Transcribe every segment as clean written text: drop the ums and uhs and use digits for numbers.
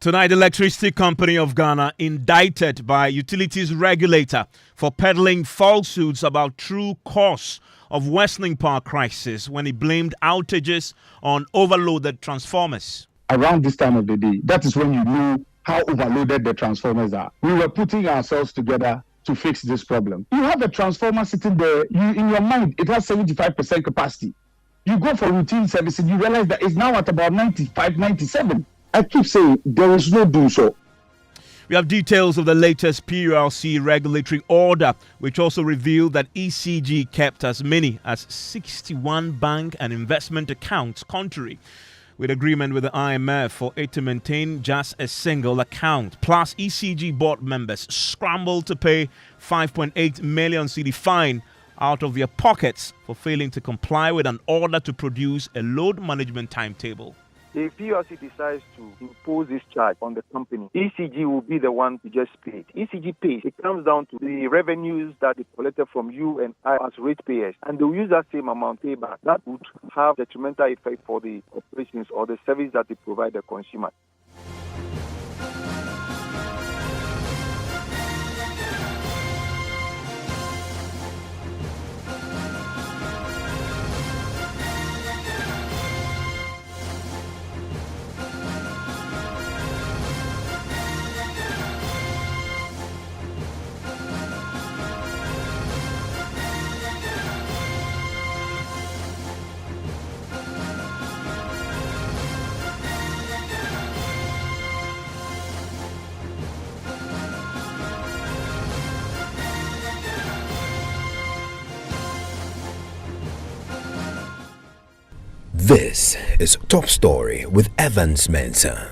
Tonight, the Electricity Company of Ghana indicted by utilities regulator for peddling falsehoods about true cause of worsening power crisis when he blamed outages on overloaded transformers. Around this time of the day, that is when you know how overloaded the transformers are. We were putting ourselves together to fix this problem. You have a transformer sitting there, in your mind, it has 75% capacity. You go for routine servicing, you realize that it's now at about 95, 97. I keep saying there is no do so. We have details of the latest PULC regulatory order, which also revealed that ECG kept as many as 61 bank and investment accounts, contrary with agreement with the IMF for it to maintain just a single account. Plus, ECG board members scrambled to pay 5.8 million cedi fine out of their pockets for failing to comply with an order to produce a load management timetable. If PULC decides to impose this charge on the company, ECG will be the one to just pay it. ECG pays. It comes down to the revenues that they collected from you and I as ratepayers, and they'll use that same amount payback. That would have detrimental effect for the operations or the service that they provide the consumer. This is Top Story with Evans Mensah.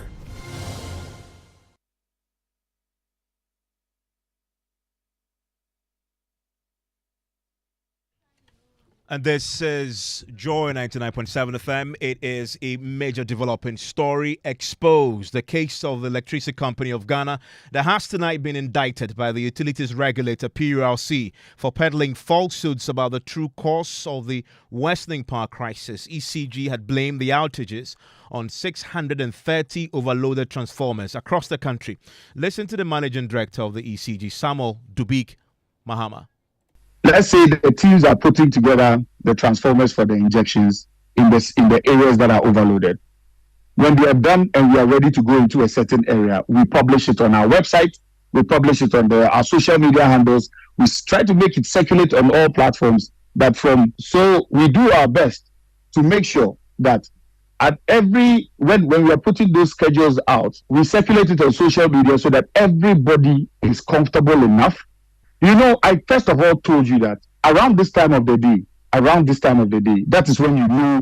And this is Joy 99.7 FM. It is a major developing story. Exposed. The case of the Electricity Company of Ghana that has tonight been indicted by the utilities regulator PULC for peddling falsehoods about the true cause of the worsening power crisis. ECG had blamed the outages on 630 overloaded transformers across the country. Listen to the managing director of the ECG, Samuel Dubik Mahama. Let's say the teams are putting together the transformers for the injections in the areas that are overloaded. When they are done and we are ready to go into a certain area, we publish it on our website, we publish it on our social media handles, we try to make it circulate on all platforms. So we do our best to make sure that when we are putting those schedules out, we circulate it on social media so that everybody is comfortable enough. You know, I first of all told you that around this time of the day, that is when you know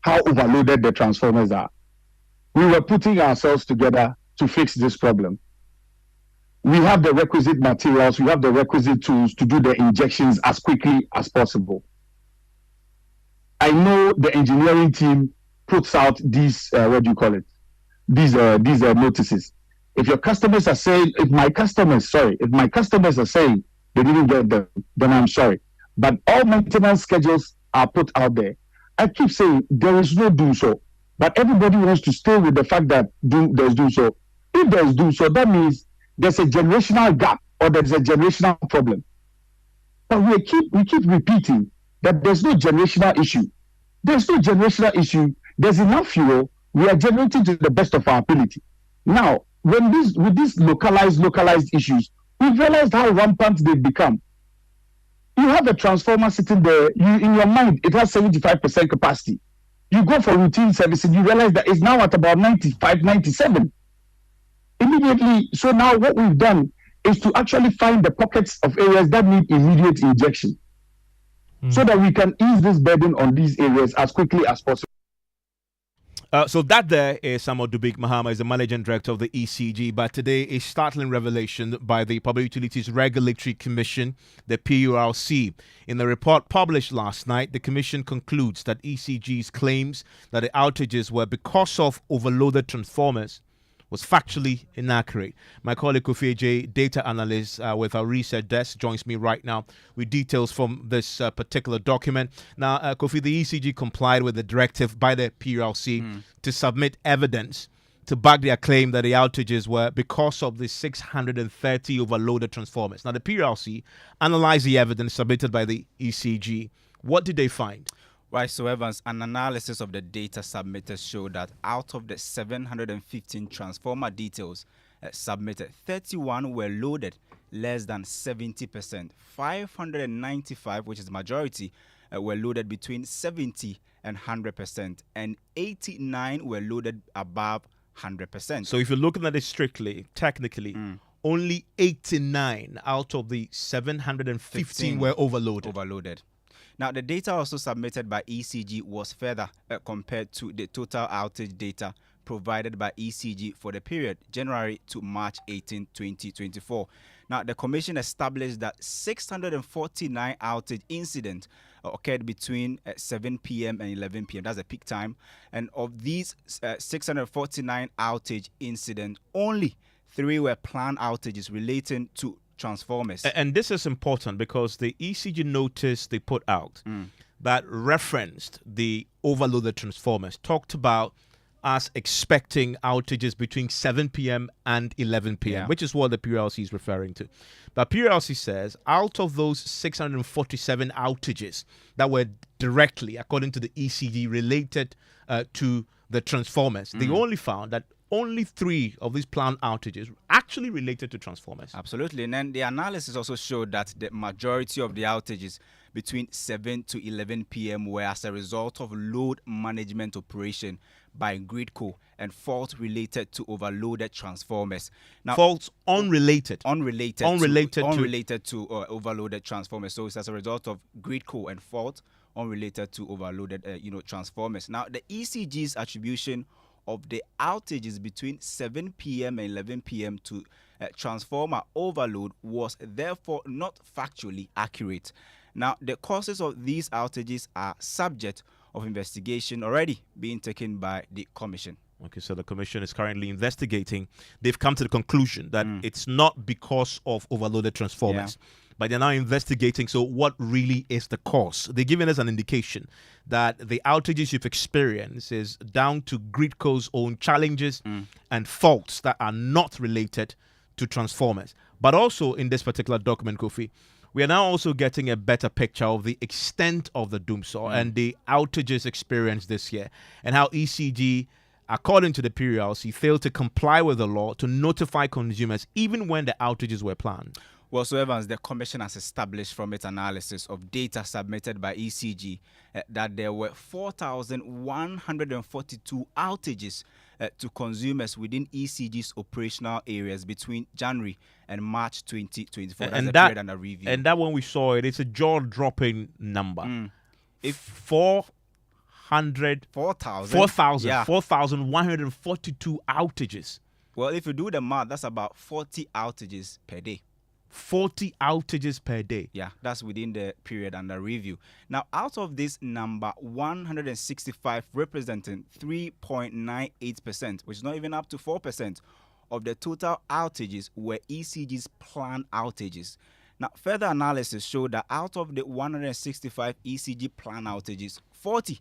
how overloaded the transformers are. We were putting ourselves together to fix this problem. We have the requisite materials, we have the requisite tools to do the injections as quickly as possible. I know the engineering team puts out these, these notices. If your customers are saying, if my customers are saying they didn't get them, then I'm sorry. But all maintenance schedules are put out there. I keep saying there is no do so, but everybody wants to stay with the fact that there's do so. If there's do so, that means there's a generational gap or there's a generational problem. But we keep repeating that there's no generational issue. There's no generational issue. There's enough fuel. We are generating to the best of our ability. Now, with these localized issues, we've realized how rampant they've become. You have a transformer sitting there, in your mind, it has 75% capacity. You go for routine servicing, you realize that it's now at about 95, 97. Immediately, so now what we've done is to actually find the pockets of areas that need immediate injection so that we can ease this burden on these areas as quickly as possible. So that there is Samuel Dubik Mahama, is the managing director of the ECG. But today, a startling revelation by the Public Utilities Regulatory Commission, the PULC. In the report published last night, the commission concludes that ECG's claims that the outages were because of overloaded transformers was factually inaccurate. My colleague Kofi J, data analyst with our research desk, joins me right now with details from this particular document. Now, Kofi, the ECG complied with the directive by the PULC to submit evidence to back their claim that the outages were because of the 630 overloaded transformers. Now, the PLC analyzed the evidence submitted by the ECG. What did they find? Right, so Evans, an analysis of the data submitted showed that out of the 715 transformer details submitted, 31 were loaded less than 70%. 595, which is the majority, were loaded between 70 and 100%, and 89 were loaded above 100%. So if you're looking at it strictly, technically, only 89 out of the 715 were overloaded. Now, the data also submitted by ECG was further compared to the total outage data provided by ECG for the period January to March 18, 2024. Now, the Commission established that 649 outage incidents occurred between 7 p.m. and 11 p.m. That's the peak time. And of these 649 outage incidents, only 3 were planned outages relating to transformers. And this is important because the ECG notice they put out that referenced the overloaded transformers talked about us expecting outages between 7 p.m. and 11 p.m., which is what the PLC is referring to. But PLC says out of those 647 outages that were directly, according to the ECG, related to the transformers, they only found that only 3 of these planned outages actually related to transformers. Absolutely. And then the analysis also showed that the majority of the outages between 7 to 11 p.m. were as a result of load management operation by Gridco and fault related to overloaded transformers. Now, faults unrelated to overloaded transformers. So it's as a result of Gridco and fault unrelated to overloaded transformers. Now, the ECG's attribution of the outages between 7 p.m. and 11 p.m. to transformer overload was therefore not factually accurate. Now, the causes of these outages are subject of investigation already being taken by the Commission. Okay, so the Commission is currently investigating. They've come to the conclusion that it's not because of overloaded transformers. Yeah. But they're now investigating, so what really is the cause? They're giving us an indication that the outages you've experienced is down to Gridco's own challenges and faults that are not related to transformers. But also in this particular document, Kofi, we are now also getting a better picture of the extent of the doomsday and the outages experienced this year, and how ECG, according to the PLC, failed to comply with the law to notify consumers even when the outages were planned. Well, so Evans, the Commission has established from its analysis of data submitted by ECG that there were 4,142 outages to consumers within ECG's operational areas between January and March 2024. That's the period under review. And that when we saw it, it's a jaw-dropping number. If 4,142 outages. Well, if you do the math, that's about 40 outages per day. 40 outages per day. Yeah, that's within the period under review. Now, out of this number, 165 representing 3.98%, which is not even up to 4% of the total outages were ECG's planned outages. Now, further analysis showed that out of the 165 ECG planned outages, 40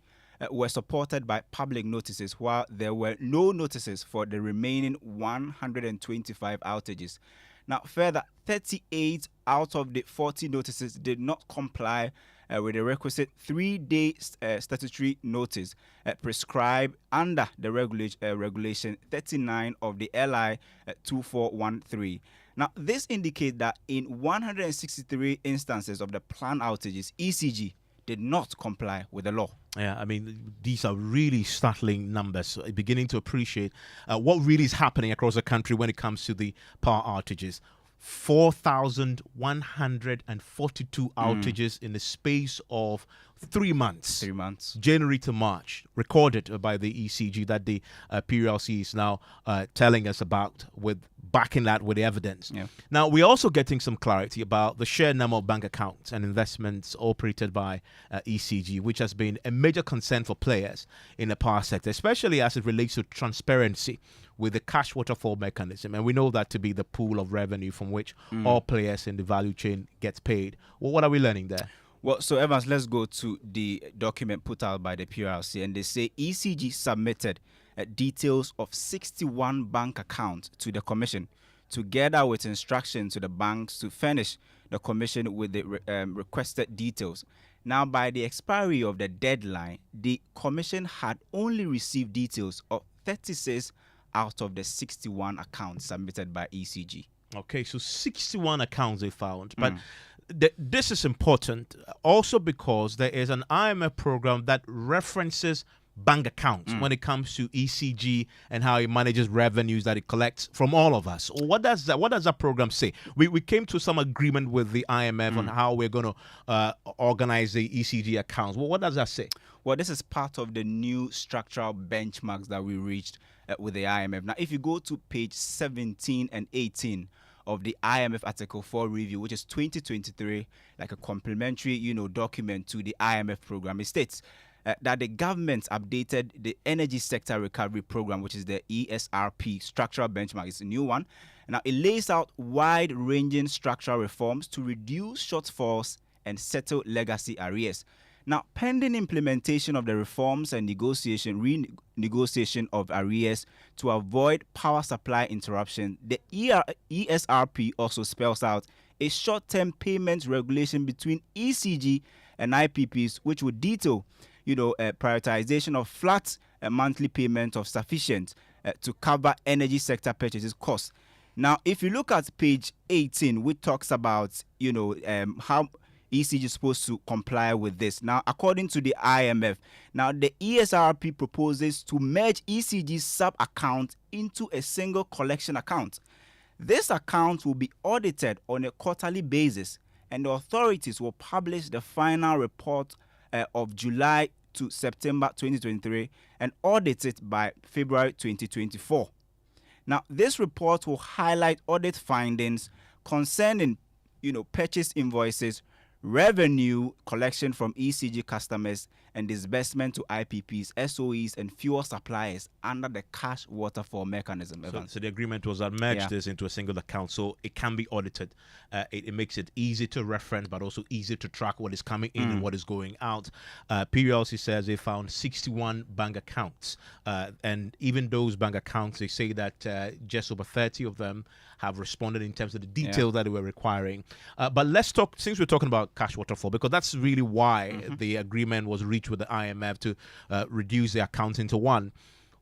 were supported by public notices, while there were no notices for the remaining 125 outages. Now, further, 38 out of the 40 notices did not comply with the requisite 3-day statutory notice prescribed under the regulation 39 of the LI 2413. Now, this indicates that in 163 instances of the planned outages, ECG did not comply with the law. Yeah, I mean, these are really startling numbers. Beginning to appreciate what really is happening across the country when it comes to the power outages. 4,142 outages in the space of 3 months. 3 months. January to March, recorded by the ECG that the PLC is now telling us about, with backing that with the evidence. Yeah. Now, we're also getting some clarity about the sheer number of bank accounts and investments operated by ECG, which has been a major concern for players in the power sector, especially as it relates to transparency with the cash waterfall mechanism. And we know that to be the pool of revenue from which all players in the value chain gets paid. Well, what are we learning there? Well, so Evans, let's go to the document put out by the PLC, and they say ECG submitted details of 61 bank accounts to the Commission, together with instructions to the banks to furnish the Commission with the requested details. Now, by the expiry of the deadline, the Commission had only received details of 36 out of the 61 accounts submitted by ECG. Okay, so 61 accounts they found. But this is important also because there is an IMF program that references bank accounts when it comes to ECG and how it manages revenues that it collects from all of us. What does that program say? We came to some agreement with the IMF on how we're going to organize the ECG accounts. Well, what does that say? Well, this is part of the new structural benchmarks that we reached with the IMF. Now, if you go to page 17 and 18 of the IMF Article 4 review, which is 2023, like a complementary, document to the IMF program, it states that the government updated the Energy Sector Recovery Program, which is the ESRP structural benchmark. It's a new one. Now, it lays out wide-ranging structural reforms to reduce shortfalls and settle legacy arrears. Now, pending implementation of the reforms and renegotiation of arrears to avoid power supply interruption, the ESRP also spells out a short-term payment regulation between ECG and IPPs, which would detail, prioritization of flat monthly payment of sufficient to cover energy sector purchases costs. Now, if you look at page 18, which talks about, how ECG is supposed to comply with this. Now, according to the IMF, now the ESRP proposes to merge ECG's sub-account into a single collection account. This account will be audited on a quarterly basis, and the authorities will publish the final report of July to September 2023 and audit it by February 2024. Now, this report will highlight audit findings concerning, purchase invoices, revenue collection from ECG customers, and disbursement to IPPs, SOEs, and fuel suppliers under the cash waterfall mechanism. So the agreement was that merge this into a single account so it can be audited. It makes it easy to reference, but also easy to track what is coming in and what is going out. PLC says they found 61 bank accounts. And even those bank accounts, they say that just over 30 of them have responded in terms of the details that they were requiring. But let's talk, since we're talking about cash waterfall, because that's really why the agreement was reached with the IMF to reduce the accounts into one.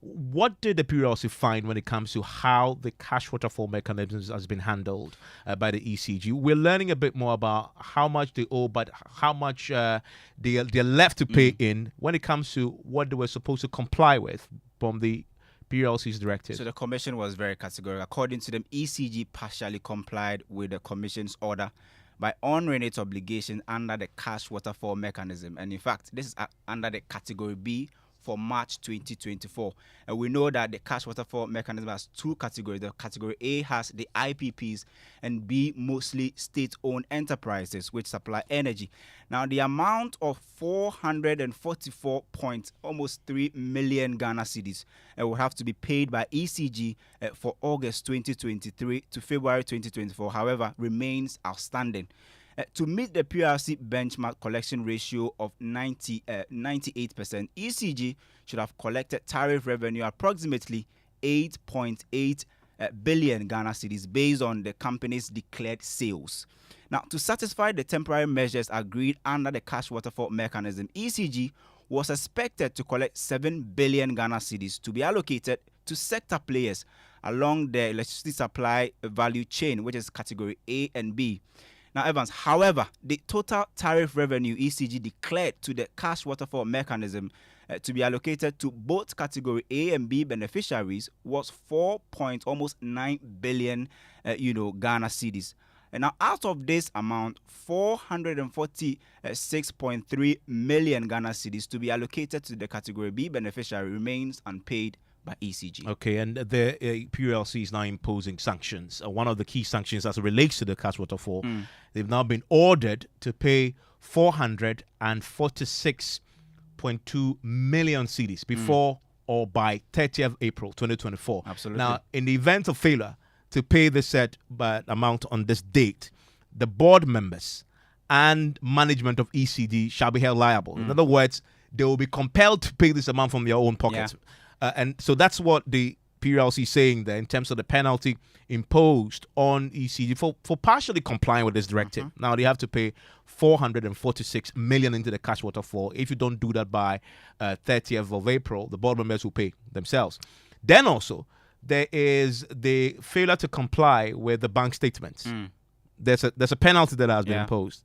What did the PLC find when it comes to how the cash waterfall mechanisms has been handled by the ECG? We're learning a bit more about how much they owe, but how much they're left to pay in when it comes to what they were supposed to comply with from the PLC's directive. So the Commission was very categorical. According to them, ECG partially complied with the Commission's order by honoring its obligation under the cash waterfall mechanism. And in fact, this is under the Category B for March 2024. And we know that the cash waterfall mechanism has two categories. The Category A has the IPPs and B mostly state-owned enterprises which supply energy. Now, the amount of 444.3 million Ghana cedis will have to be paid by ECG for August 2023 to February 2024, however, remains outstanding. To meet the PRC benchmark collection ratio of 98%, ECG should have collected tariff revenue approximately 8.8 billion Ghana cedis based on the company's declared sales. Now, to satisfy the temporary measures agreed under the cash waterfall mechanism, ECG was expected to collect 7 billion Ghana cedis to be allocated to sector players along the electricity supply value chain, which is Category A and B. Now, Evans, however, the total tariff revenue ECG declared to the cash waterfall mechanism to be allocated to both Category A and B beneficiaries was 4.9 billion, Ghana cedis. And now, out of this amount, 446.3 million Ghana cedis to be allocated to the Category B beneficiary remains unpaid by ECG. Okay, and the PLC is now imposing sanctions. One of the key sanctions as it relates to the cash waterfall, they've now been ordered to pay 446.2 million cedis before or by 30th April 2024. Absolutely. Now, in the event of failure to pay the said amount on this date, the board members and management of ECG shall be held liable. In other words, they will be compelled to pay this amount from their own pockets. And so that's what the PLC is saying there in terms of the penalty imposed on ECG for partially complying with this directive. Now they have to pay 446 million into the cash waterfall. If you don't do that by 30th of April, the board members will pay themselves. Then also there is the failure to comply with the bank statements. There's a penalty that has been imposed.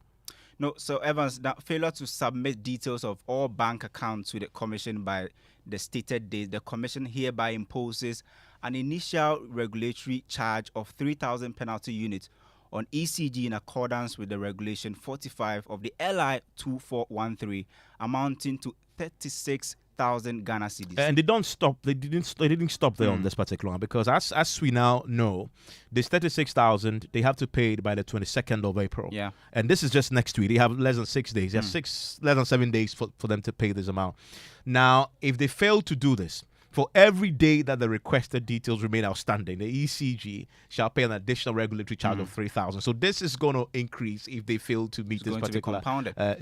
No, so Evans, that failure to submit details of all bank accounts to the commission by the stated date, the commission hereby imposes an initial regulatory charge of 3,000 penalty units on ECG in accordance with the regulation 45 of the LI 2413, amounting to 36,000 Ghana cedis. And they don't stop. They didn't stop there on this particular one, because as we now know, this 36,000 they have to pay it by the 22nd of April. Yeah. And this is just next week. They have less than 6 days. They have less than 7 days for them to pay this amount. Now, if they fail to do this, for every day that the requested details remain outstanding, the ECG shall pay an additional regulatory charge of 3,000. So this is going to increase if they fail to meet this particular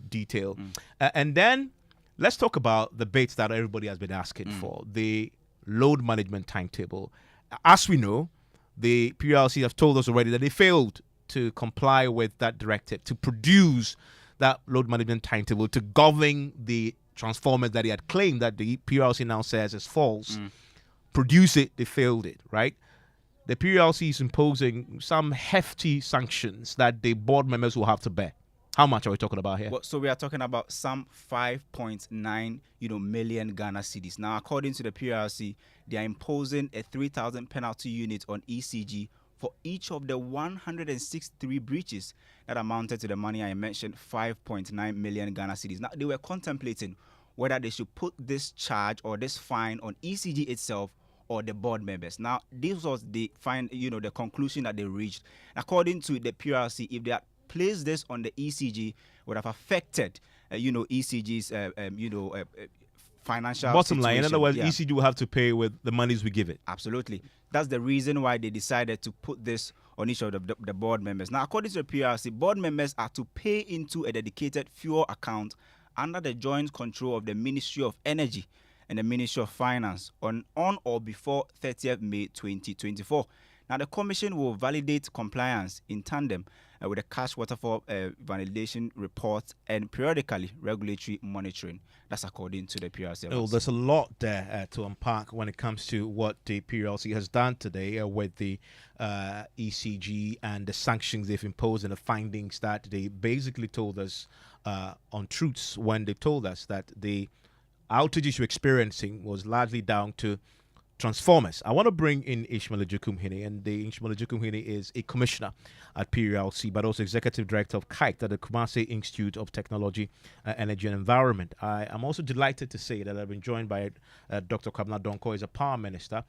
detail. And then let's talk about the bits that everybody has been asking for, the load management timetable. As we know, the PLC have told us already that they failed to comply with that directive, to produce that load management timetable to govern the transformers that he had claimed that the PLC now says is false. Produce it, they failed it, right? The PLC is imposing some hefty sanctions that the board members will have to bear. How much are we talking about here? Well, so we are talking about some 5.9 million Ghana cedis. Now, according to the PRC, they are imposing a 3,000 penalty unit on ECG for each of the 163 breaches that amounted to the money I mentioned, 5.9 million Ghana cedis. Now, they were contemplating whether they should put this charge or this fine on ECG itself or the board members. Now, this was the the conclusion that they reached. According to the PRC, if they had placed this on the ECG, would have affected, ECG's, financial bottom line. In other words, Yeah. ECG will have to pay with the monies we give it. Absolutely. That's the reason why they decided to put this on each of the board members. Now, according to the PRC, board members are to pay into a dedicated fuel account under the joint control of the Ministry of Energy and the Ministry of Finance on or before 30th May 2024. Now, the Commission will validate compliance in tandem with the cash waterfall validation report and periodically regulatory monitoring. That's according to the PRC. Oh, there's a lot there to unpack when it comes to what the PLC has done today with the ECG and the sanctions they've imposed and the findings that they basically told us on truths when they told us that the outages you're experiencing was largely down to transformers. I want to bring in Ishmael Ejukumhene, and the Ishmael Ejukumhene is a commissioner at PLC, but also executive director of KITE at the Kumasi Institute of Technology, Energy and Environment. I am also delighted to say that I've been joined by Dr. Kwabena Donkor, who is a power minister,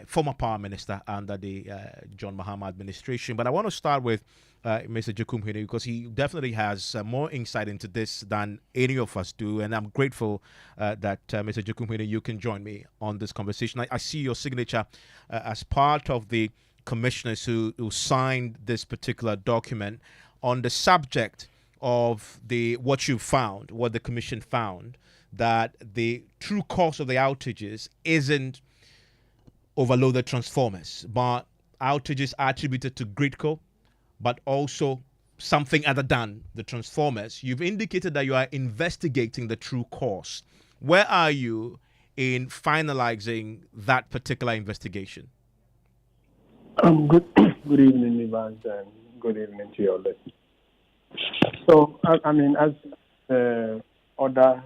former power minister under the John Mahama administration. But I want to start with Mr. Ejukumhene, because he definitely has more insight into this than any of us do, and I'm grateful that Mr. Ejukumhene, you can join me on this conversation. I see your signature as part of the commissioners who signed this particular document on the subject of what you found, what the commission found, that the true cause of the outages isn't overloaded transformers, but outages attributed to Gridco, but also something other than the transformers. You've indicated that you are investigating the true cause. Where are you in finalizing that particular investigation? Good evening, Evans, and good evening to your listeners. So, as order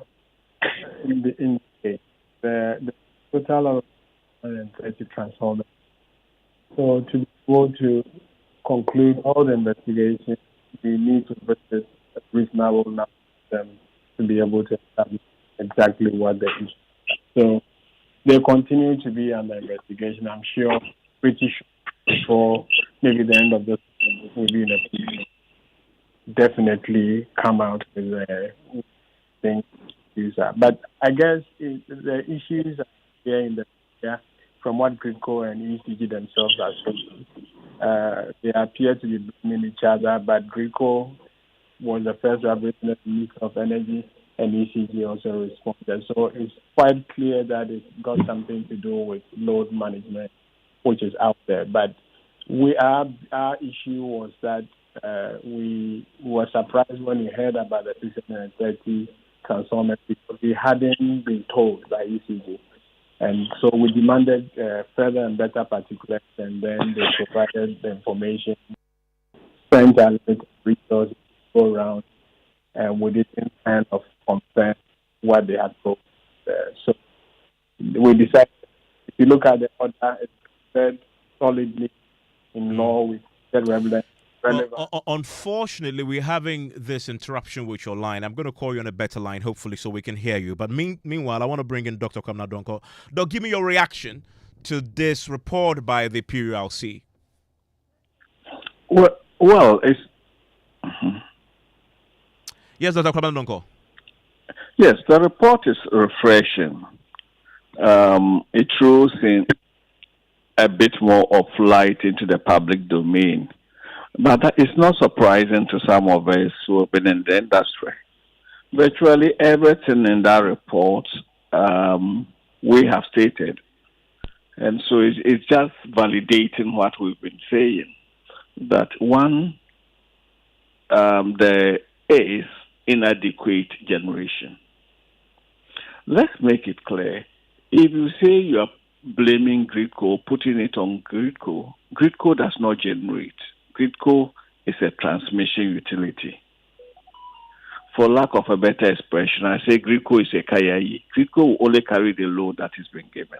in the total of 130 transformers. So, to be able to conclude all the investigations, we need to visit a reasonable number of them to be able to establish exactly what they is. So, they continue to be under investigation. I'm sure pretty sure before maybe the end of this will be in a position definitely come out with things. But I guess the issues are here in the from what Gridco and ECG themselves are saying. They appear to be blaming each other, but Gridco was the first representative of Ministry of Energy, and ECG also responded. So it's quite clear that it's got something to do with load management, which is out there. But our issue was that we were surprised when we heard about the 630 transformers because we hadn't been told by ECG. And so we demanded further and better particulars, and then they provided the information, spent a little resources to go around, and we didn't kind of confirm what they had told. So we decided, if you look at the order, it's said solidly in law with the relevant. Well, unfortunately, we're having this interruption with your line. I'm going to call you on a better line, hopefully, so we can hear you. But meanwhile, I want to bring in Dr. Kwamna Donko. Doc, give me your reaction to this report by the PULC. Well, it's... Yes, Dr. Kwamna Donko. Yes, the report is refreshing. It throws in a bit more of light into the public domain. But that is not surprising to some of us who have been in the industry. Virtually everything in that report we have stated. And so it's just validating what we've been saying, that one, there is inadequate generation. Let's make it clear. If you say you are blaming Gridco, putting it on Gridco, Gridco does not generate. Gridco is a transmission utility. For lack of a better expression, I say Gridco is a kayayi. Gridco will only carry the load that is being given.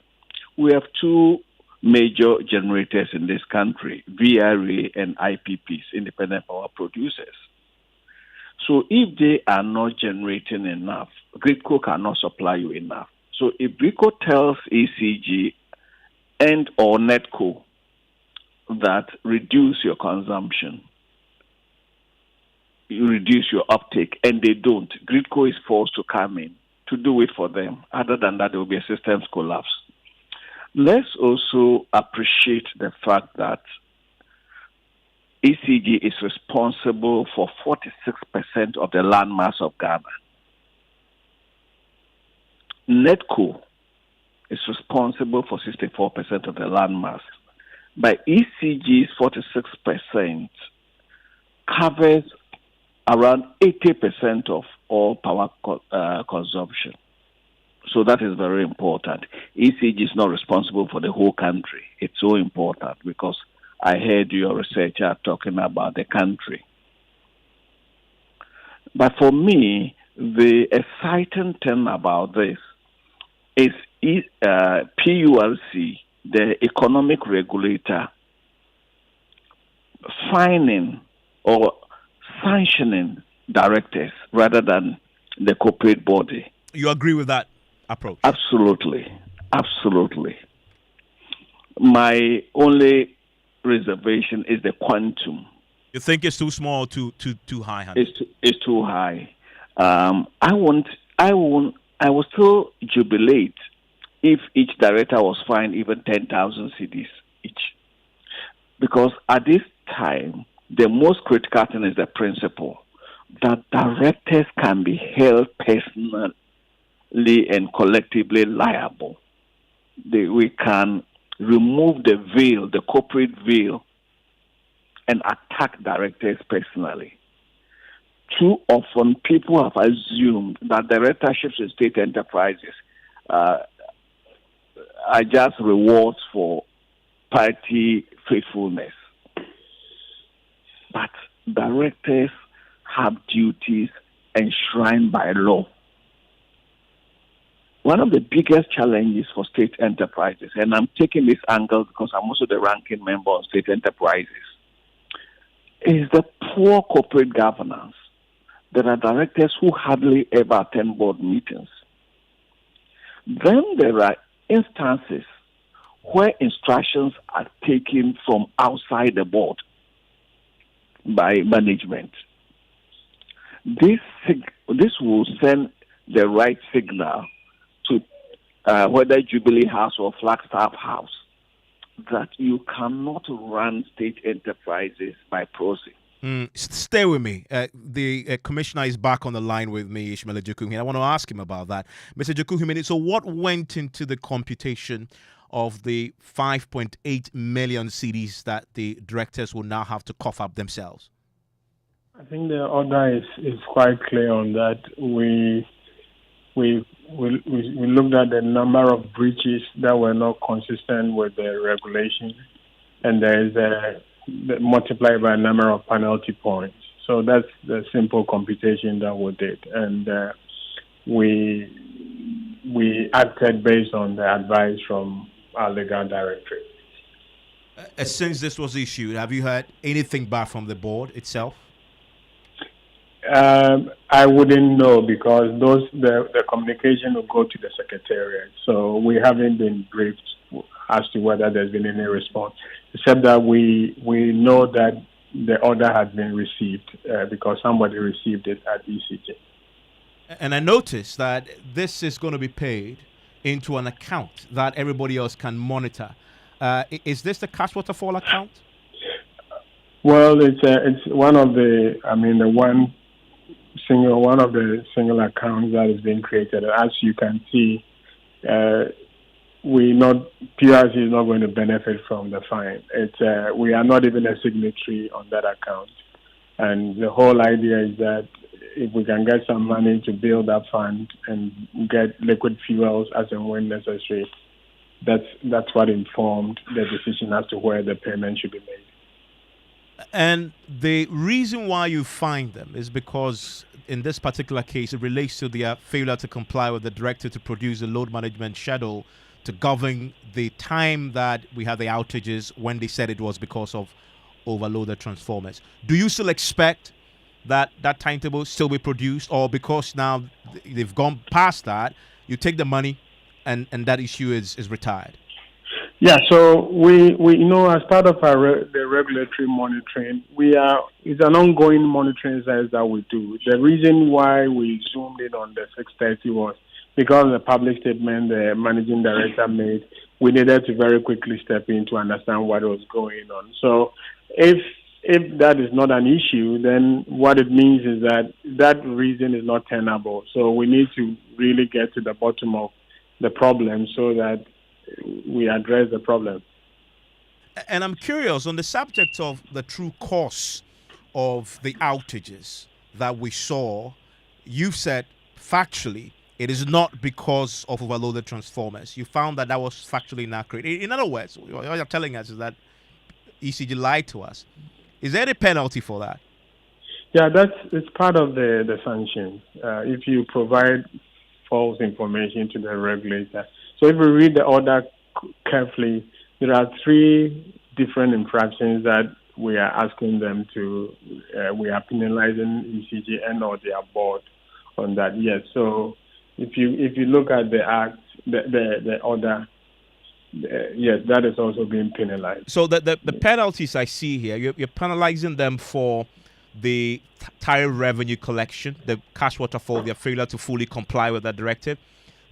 We have two major generators in this country, VRA and IPPs, independent power producers. So if they are not generating enough, Gridco cannot supply you enough. So if Gridco tells ECG and or NETCO that reduce your consumption, you reduce your uptake, and they don't, Gridco is forced to come in to do it for them. Other than that, there will be a systems collapse. Let's also appreciate the fact that ECG is responsible for 46% of the landmass of Ghana. NETCO is responsible for 64% of the landmass. But ECG's 46% covers around 80% of all power consumption. So that is very important. ECG is not responsible for the whole country. It's so important because I heard your researcher talking about the country. But for me, the exciting thing about this is PULC, the economic regulator, fining or sanctioning directors rather than the corporate body. You agree with that approach? Absolutely. Absolutely. My only reservation is the quantum. You think it's too small, too high? It's too high. I will still jubilate if each director was fined even 10,000 cedis each. Because at this time, the most critical thing is the principle that directors can be held personally and collectively liable. We can remove the veil, the corporate veil, and attack directors personally. Too often, people have assumed that directorships in state enterprises are just rewards for party faithfulness. But directors have duties enshrined by law. One of the biggest challenges for state enterprises, and I'm taking this angle because I'm also the ranking member of state enterprises, is the poor corporate governance. There are directors who hardly ever attend board meetings. Then there are instances where instructions are taken from outside the board by management. This will send the right signal to whether Jubilee House or Flagstaff House that you cannot run state enterprises by proxy. Stay with me. The commissioner is back on the line with me, Ishmael Ejukuhimini. I want to ask him about that. Mr. Ejukuhimini, so what went into the computation of the 5.8 million CDs that the directors will now have to cough up themselves? I think the order is quite clear on that. We looked at the number of breaches that were not consistent with the regulation, and there is multiplied by a number of penalty points. So that's the simple computation that we did, and we acted based on the advice from our legal directorate. Since this was issued, have you heard anything back from the board itself? I wouldn't know because the communication will go to the secretariat. So we haven't been briefed as to whether there's been any response, except that we know that the order has been received because somebody received it at ECG. And I noticed that this is going to be paid into an account that everybody else can monitor. Is this the cash waterfall account? Well, it's one of the single accounts that is being created. As you can see, PRC is not going to benefit from the fine. We are not even a signatory on that account, and the whole idea is that if we can get some money to build that fund and get liquid fuels as and when necessary, that's what informed the decision as to where the payment should be made. And the reason why you fine them is because in this particular case, it relates to their failure to comply with the directive to produce a load management schedule to govern the time that we had the outages when they said it was because of overloaded transformers. Do you still expect that timetable still be produced, or because now they've gone past that, you take the money and that issue is retired? Yeah, so we as part of the regulatory monitoring, it's an ongoing monitoring exercise that we do. The reason why we zoomed in on the 630 was because of the public statement the managing director made. We needed to very quickly step in to understand what was going on. So if that is not an issue, then what it means is that reason is not tenable. So we need to really get to the bottom of the problem so that we address the problem. And I'm curious on the subject of the true cause of the outages that we saw. You've said factually it is not because of overloaded transformers. You found that was factually inaccurate. In other words, what you're telling us is that ECG lied to us. Is there any penalty for that? Yeah, it's part of the sanctions. If you provide false information to the regulator. So if we read the order carefully, there are 3 different infractions that we are asking them to. We are penalizing ECG and or their board on that. Yes. So if you look at the act, the order, yes, that is also being penalized. So the penalties I see here, you're penalizing them for the tariff revenue collection, the cash waterfall, their failure to fully comply with that directive.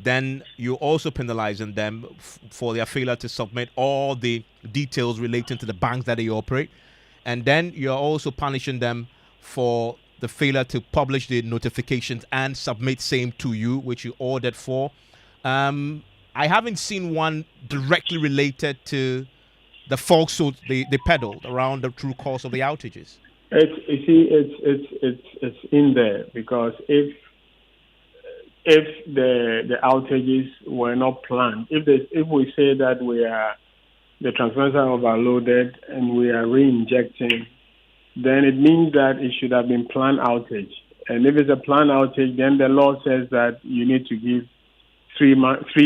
Then you're also penalizing them for their failure to submit all the details relating to the banks that they operate. And then you're also punishing them for the failure to publish the notifications and submit same to you, which you ordered for. I haven't seen one directly related to the falsehood they peddled around the true cause of the outages. It's in there because if the outages were not planned, if we say that the transformers are overloaded and we are re-injecting, then it means that it should have been planned outage. And if it's a planned outage, then the law says that you need to give 3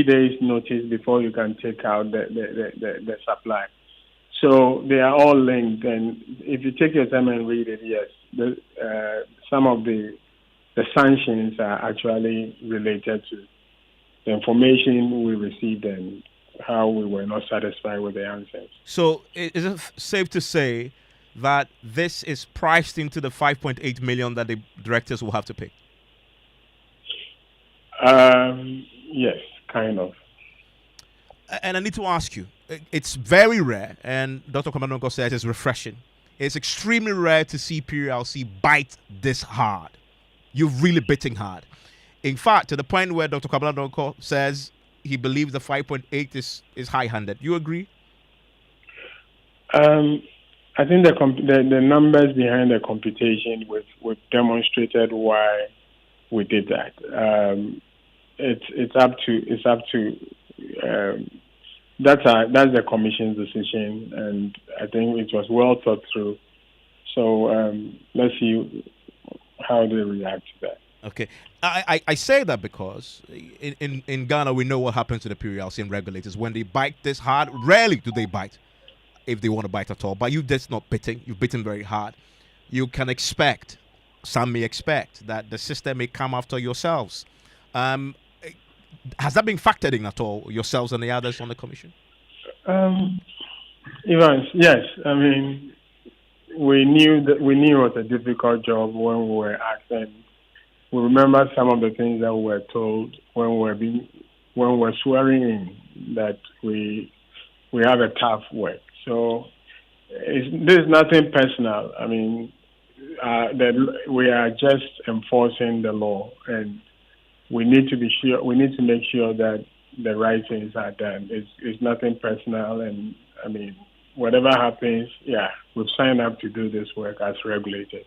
days notice before you can take out the supply. So they are all linked, and if you take your time and read it, yes, some of the sanctions are actually related to the information we received and how we were not satisfied with the answers. So is it safe to say that this is priced into the 5.8 million that the directors will have to pay? Yes, kind of. And I need to ask you, it's very rare, and Dr. Kwamanonko says it's refreshing. It's extremely rare to see PULC bite this hard. You're really biting hard. In fact, to the point where Dr. Kabbalah Donko says he believes the 5.8 is high-handed. You agree? I think the numbers behind the computation we've demonstrated why we did that. It's up to that's the commission's decision, and I think it was well thought through. So let's see how they react to that. Okay. I say that because in Ghana, we know what happens to the PULC and regulators. When they bite this hard, rarely do they bite, if they want to bite at all. But you're just not biting. You've bitten very hard. You can expect, some may expect, that the system may come after yourselves. Has that been factored in at all, yourselves and the others on the commission? Evans, yes. I mean, we knew it was a difficult job when we were asked, and we remember some of the things that we were told when we were swearing in, that we have a tough work. So there's nothing personal. I mean, that we are just enforcing the law, and we need to be sure. We need to make sure that the right things are done. It's nothing personal, and I mean, whatever happens, we've signed up to do this work as regulators.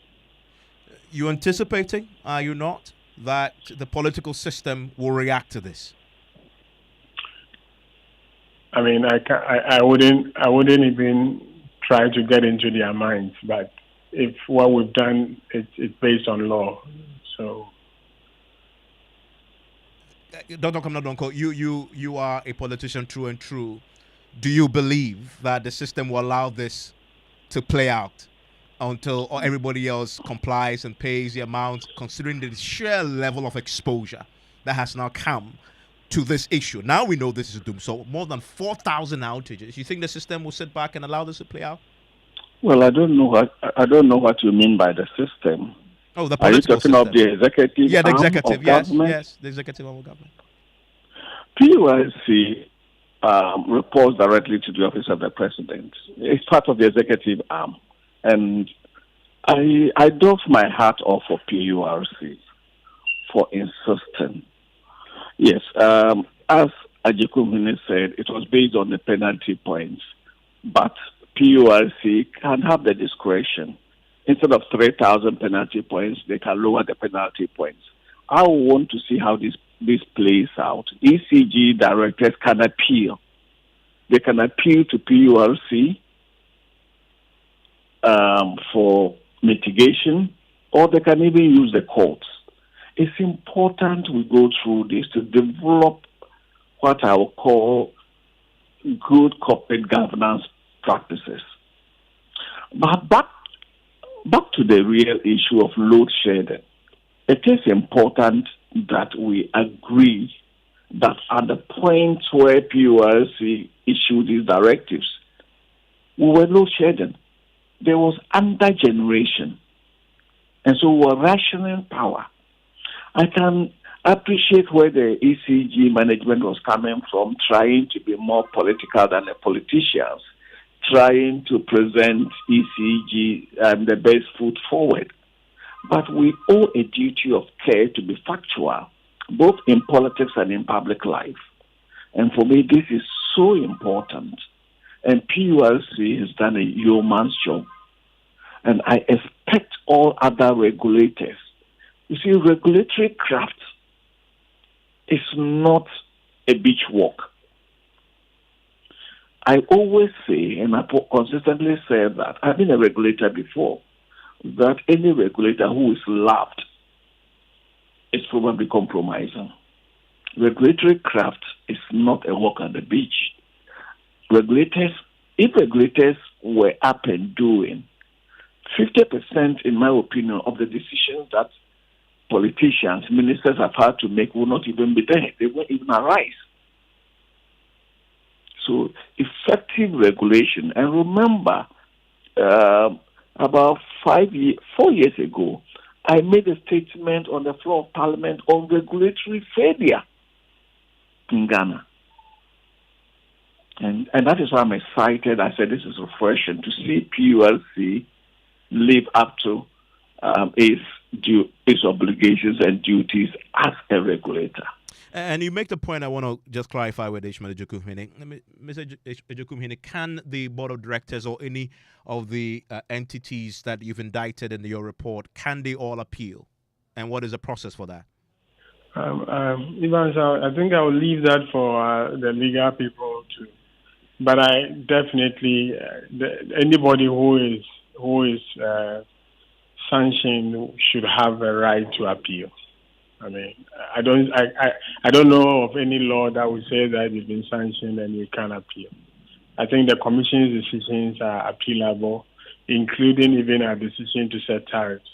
You anticipating, are you not, that the political system will react to this? I mean, I wouldn't even try to get into their minds. But if what we've done, it's based on law, so. Dr. Kamnadonko, you are a politician through and through. Do you believe that the system will allow this to play out until everybody else complies and pays the amount, considering the sheer level of exposure that has now come to this issue? Now we know this is a doom. So more than 4,000 outages. You think the system will sit back and allow this to play out? Well, I don't know what you mean by the system. Oh, the Are you political talking system. of the executive? Yeah, the arm executive. of Yes, government? yes, the executive arm of government. PULC reports directly to the office of the president. It's part of the executive arm, and I doff my hat off for PULC for insisting. Yes, as Ajikumine said, it was based on the penalty points, but PULC can have the discretion. Instead of 3,000 penalty points, they can lower the penalty points. I want to see how this plays out. ECG directors can appeal. They can appeal to PULC for mitigation, or they can even use the courts. It's important we go through this to develop what I will call good corporate governance practices. But back to the real issue of load shedding. It is important that we agree that at the point where PULC issued these directives, we were load shedding. There was under generation. And so we were rationing power. I can appreciate where the ECG management was coming from, trying to be more political than the politicians, trying to present ECG the best foot forward. But we owe a duty of care to be factual, both in politics and in public life. And for me, this is so important. And PULC has done a yeoman's job. And I expect all other regulators. You see, regulatory craft is not a beach walk. I always say, and I consistently say that, I've been a regulator before, that any regulator who is loved is probably compromising. Regulatory craft is not a walk on the beach. If regulators were up and doing, 50%, in my opinion, of the decisions that politicians, ministers have had to make will not even be there. They won't even arise. So effective regulation. And remember, about 4 years ago, I made a statement on the floor of Parliament on regulatory failure in Ghana. And that is why I'm excited. I said this is refreshing to see PULC live up to its obligations and duties as a regulator. And you make the point I want to just clarify with Ishmael Ejokumhene. Mr. Ejokumhene, can the board of directors or any of the entities that you've indicted in your report, can they all appeal? And what is the process for that? Evans, I think I will leave that for the legal people to. But I definitely anybody who is sanctioned should have a right to appeal. I mean, I don't know of any law that would say that you've been sanctioned and you can appeal. I think the Commission's decisions are appealable, including even our decision to set tariffs.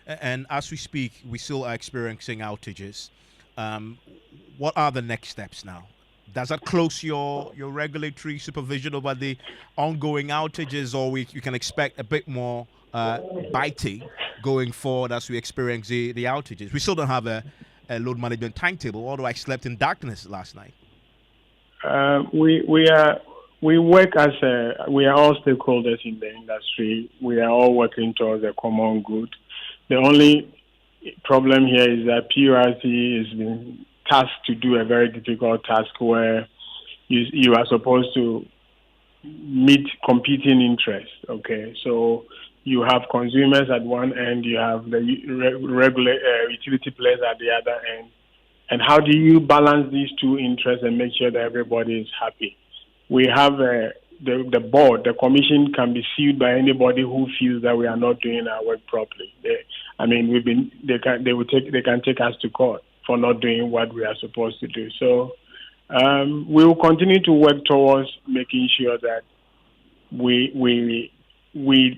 And as we speak, we still are experiencing outages. What are the next steps now? Does that close your regulatory supervision over the ongoing outages, or you can expect a bit more biting going forward as we experience the outages? We still don't have a load management timetable, although I slept in darkness last night. We work we are all stakeholders in the industry. We are all working towards a common good. The only problem here is that PURC has been tasked to do a very difficult task where you are supposed to meet competing interests. Okay, so you have consumers at one end, you have the regular utility players at the other end, and how do you balance these two interests and make sure that everybody is happy? We have the board, the commission can be sued by anybody who feels that we are not doing our work properly. They can take us to court for not doing what we are supposed to do. So we will continue to work towards making sure that we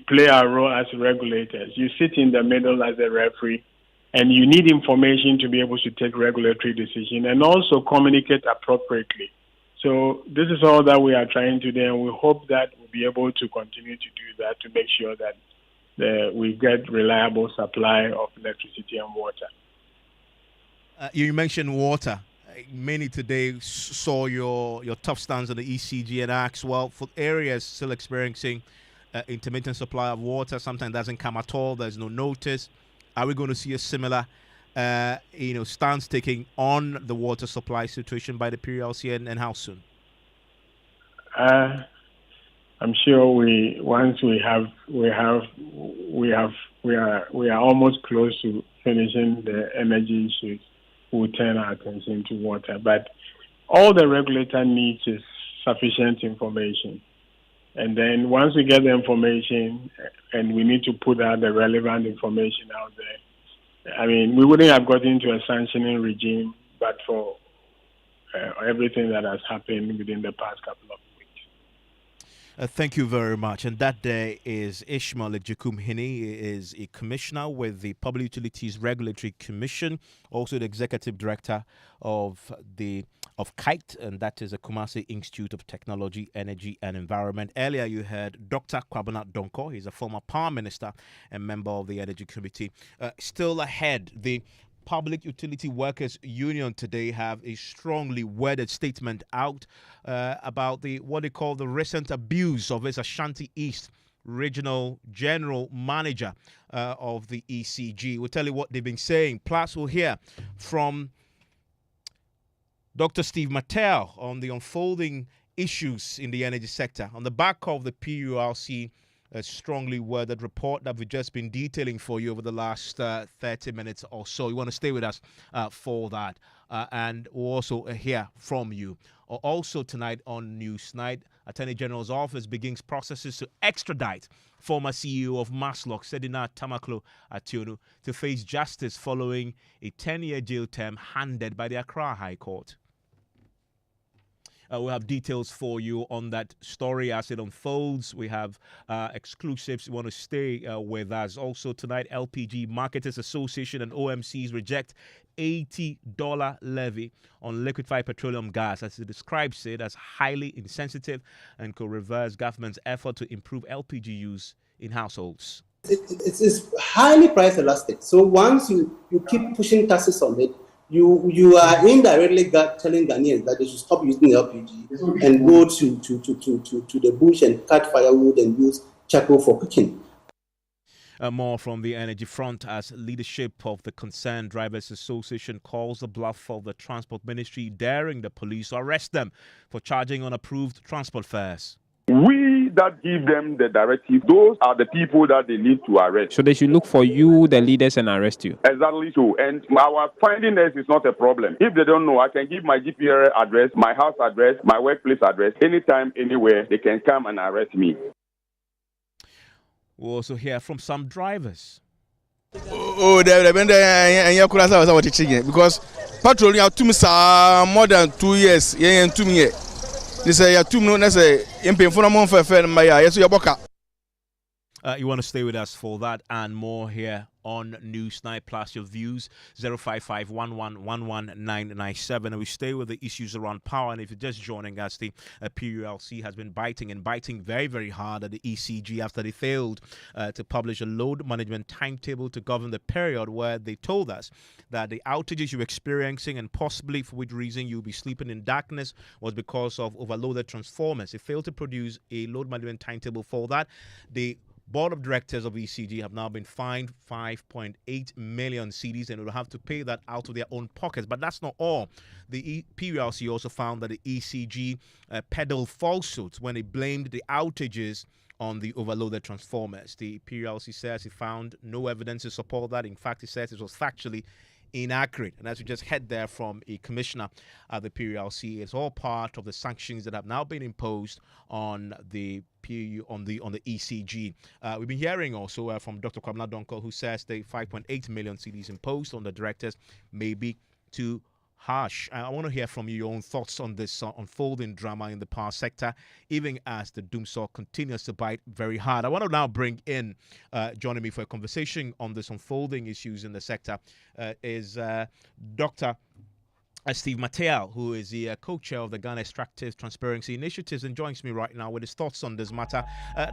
play our role as regulators. You sit in the middle as a referee, and you need information to be able to take regulatory decisions and also communicate appropriately. So this is all that we are trying to do, and we hope that we'll be able to continue to do that to make sure that we get reliable supply of electricity and water. You mentioned water. Many today saw your tough stance on the ECG and asked, well, for areas still experiencing intermittent supply of water, sometimes doesn't come at all, there's no notice. Are we going to see a similar stance taking on the water supply situation by the PURC, and how soon? I'm sure we are almost close to finishing the energy issues. We'll turn our attention to water, but all the regulator needs is sufficient information. And then once we get the information, and we need to put out the relevant information out there, I mean, we wouldn't have got into a sanctioning regime, but for everything that has happened within the past couple of weeks. Thank you very much. And that day is Ishmael Ejokumhene. He is a commissioner with the Public Utilities Regulatory Commission, also the executive director of KITE, and that is the Kumasi Institute of Technology, Energy and Environment. Earlier you heard Dr. Kwabena Donko. He's a former power minister and member of the Energy Committee. Still ahead, the Public Utility Workers Union today have a strongly worded statement out about what they call the recent abuse of its Ashanti East Regional General Manager of the ECG. We'll tell you what they've been saying. Plus, we'll hear from Dr. Steve Mattel on the unfolding issues in the energy sector on the back of the PURC strongly worded report that we've just been detailing for you over the last 30 minutes or so. You want to stay with us for that. And we'll also hear from you. Also tonight on News Night, Attorney General's office begins processes to extradite former CEO of Maslock, Sedina Tamaklo Ationu, to face justice following a 10-year jail term handed by the Accra High Court. We'll have details for you on that story as it unfolds. We have exclusives. You want to stay with us. Also tonight, LPG Marketers Association and OMCs reject $80 levy on liquefied petroleum gas, as it describes it as highly insensitive and could reverse government's effort to improve LPG use in households. It's highly price elastic. So once you keep pushing taxes on it, you are indirectly telling Ghanaians that they should stop using LPG and go to the bush and cut firewood and use charcoal for cooking. More from the energy front as leadership of the Concerned Drivers Association calls the bluff of the Transport Ministry, daring the police to arrest them for charging unapproved transport fares. We that give them the directive, those are the people that they need to arrest. So they should look for you, the leaders, and arrest you. Exactly so. And our finding this is not a problem. If they don't know, I can give my GPR address, my house address, my workplace address. Anytime, anywhere, they can come and arrest me. We'll also hear from some drivers. Because patrol you have to miss more than 2 years. Yeah, 2 years. They say you 2 months. Say you pay for a month for fair. Yes, you boka. You want to stay with us for that and more here on Newsnight, plus your views 05511119997, and we stay with the issues around power. And if you're just joining us, the PULC has been biting very, very hard at the ECG after they failed to publish a load management timetable to govern the period where they told us that the outages you're experiencing and possibly for which reason you'll be sleeping in darkness was because of overloaded transformers. They failed to produce a load management timetable for that. The Board of Directors of ECG have now been fined 5.8 million cedis and will have to pay that out of their own pockets. But that's not all. The PULC also found that the ECG peddled falsehoods when they blamed the outages on the overloaded transformers. The PULC says it found no evidence to support that. In fact, it says it was factually inaccurate. And as we just heard there from a commissioner at the PULC, it's all part of the sanctions that have now been imposed on the PU on the ECG. We've been hearing also from Dr. Kwabena Donkor, who says the 5.8 million cedis imposed on the directors may be too harsh. I want to hear from you your own thoughts on this unfolding drama in the power sector, even as the doomsaw continues to bite very hard. I want to now bring in, joining me for a conversation on this unfolding issues in the sector, is Dr. Steve Mateal, who is the co-chair of the Ghana Extractive Transparency Initiatives, and joins me right now with his thoughts on this matter.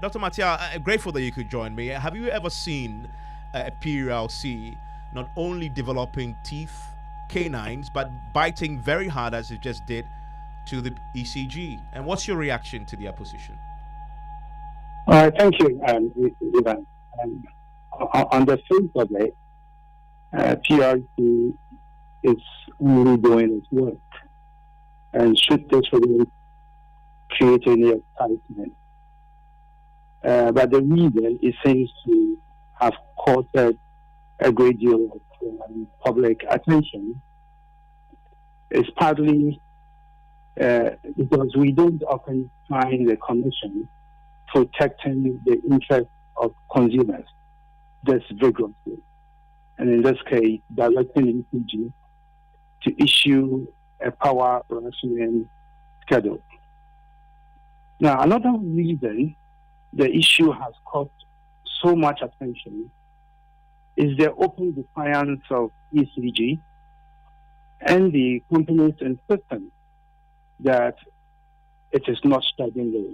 Dr. Mateal, grateful that you could join me. Have you ever seen a PULC not only developing teeth, canines, but biting very hard as it just did to the ECG? And what's your reaction to their position? Thank you, Ivan. On the face of it, PRC is really doing its work, and should this really create any excitement. But the reason it seems to have caused a great deal of public attention is partly because we don't often find the Commission protecting the interests of consumers this vigorously. And in this case, directing ECG to issue a power rationing schedule. Now, another reason the issue has caught so much attention is the open defiance of ECG and the company's insistence that it is not studying law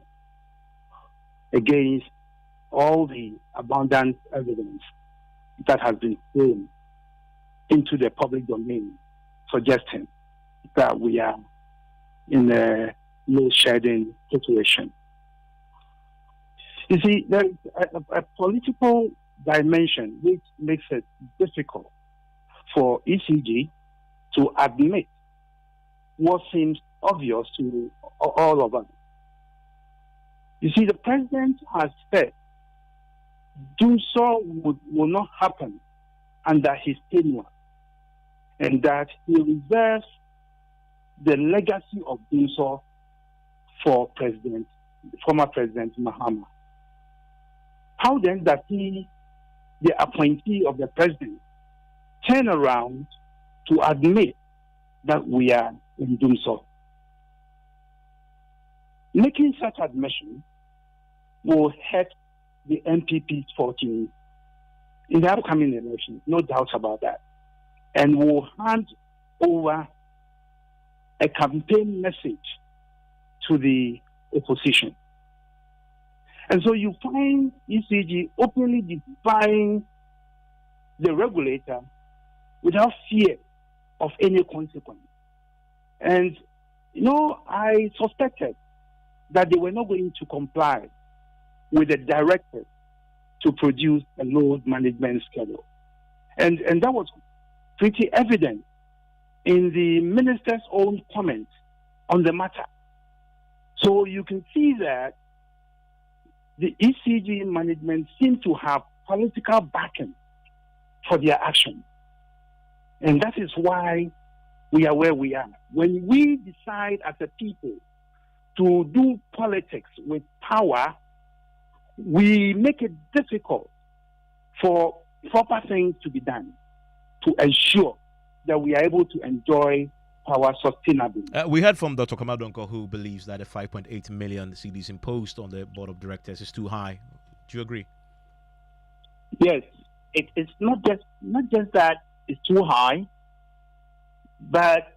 against all the abundant evidence that has been thrown into the public domain, suggesting that we are in a load shedding situation. You see, there is a political dimension which makes it difficult for ECG to admit what seems obvious to all of us. You see, the president has said doomsaw will not happen under his tenure, and that he reserves the legacy of doomsaw for former President Mahama. How then does he, the appointee of the president, turn around to admit that we are in doomsaw? Making such admission will hurt the MPP's fortune in the upcoming election, no doubt about that, and will hand over a campaign message to the opposition. And so you find ECG openly defying the regulator without fear of any consequence. And, I suspected that they were not going to comply with the directors to produce a load management schedule. And that was pretty evident in the minister's own comments on the matter. So you can see that the ECG management seems to have political backing for their action. And that is why we are where we are. When we decide as a people to do politics with power, we make it difficult for proper things to be done to ensure that we are able to enjoy power sustainably. We heard from Dr. Kamadonko, who believes that the 5.8 million CDs imposed on the board of directors is too high. Do you agree? Yes, it's not just that it's too high, but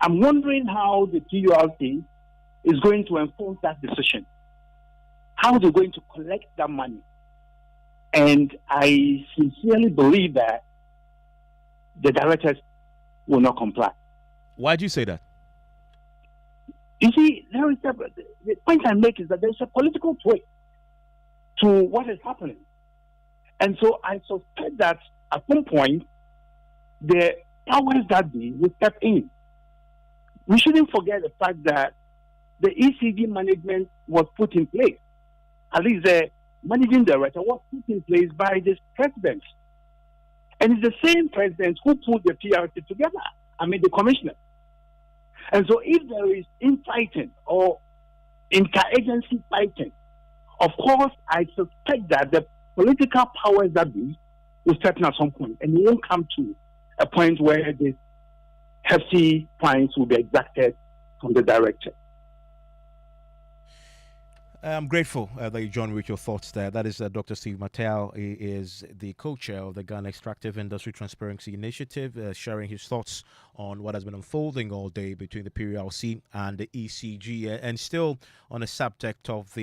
I'm wondering how the PURC is going to enforce that decision. How they're going to collect that money. And I sincerely believe that the directors will not comply. Why do you say that? You see, the point I make is that there's a political twist to what is happening. And so I suspect that at some point, the powers that be will step in. We shouldn't forget the fact that the ECG management was put in place. At least the managing director was put in place by this president. And it's the same president who put the PRC together, the commissioner. And so if there is infighting or interagency fighting, of course, I suspect that the political powers that be will step in at some point, and it won't come to a point where this hefty fines will be exacted from the director. I'm grateful that you joined with your thoughts there. That is Dr. Steve Mattel. He is the co-chair of the Ghana Extractive Industry Transparency Initiative, sharing his thoughts on what has been unfolding all day between the PURC and the ECG, and still on the subject of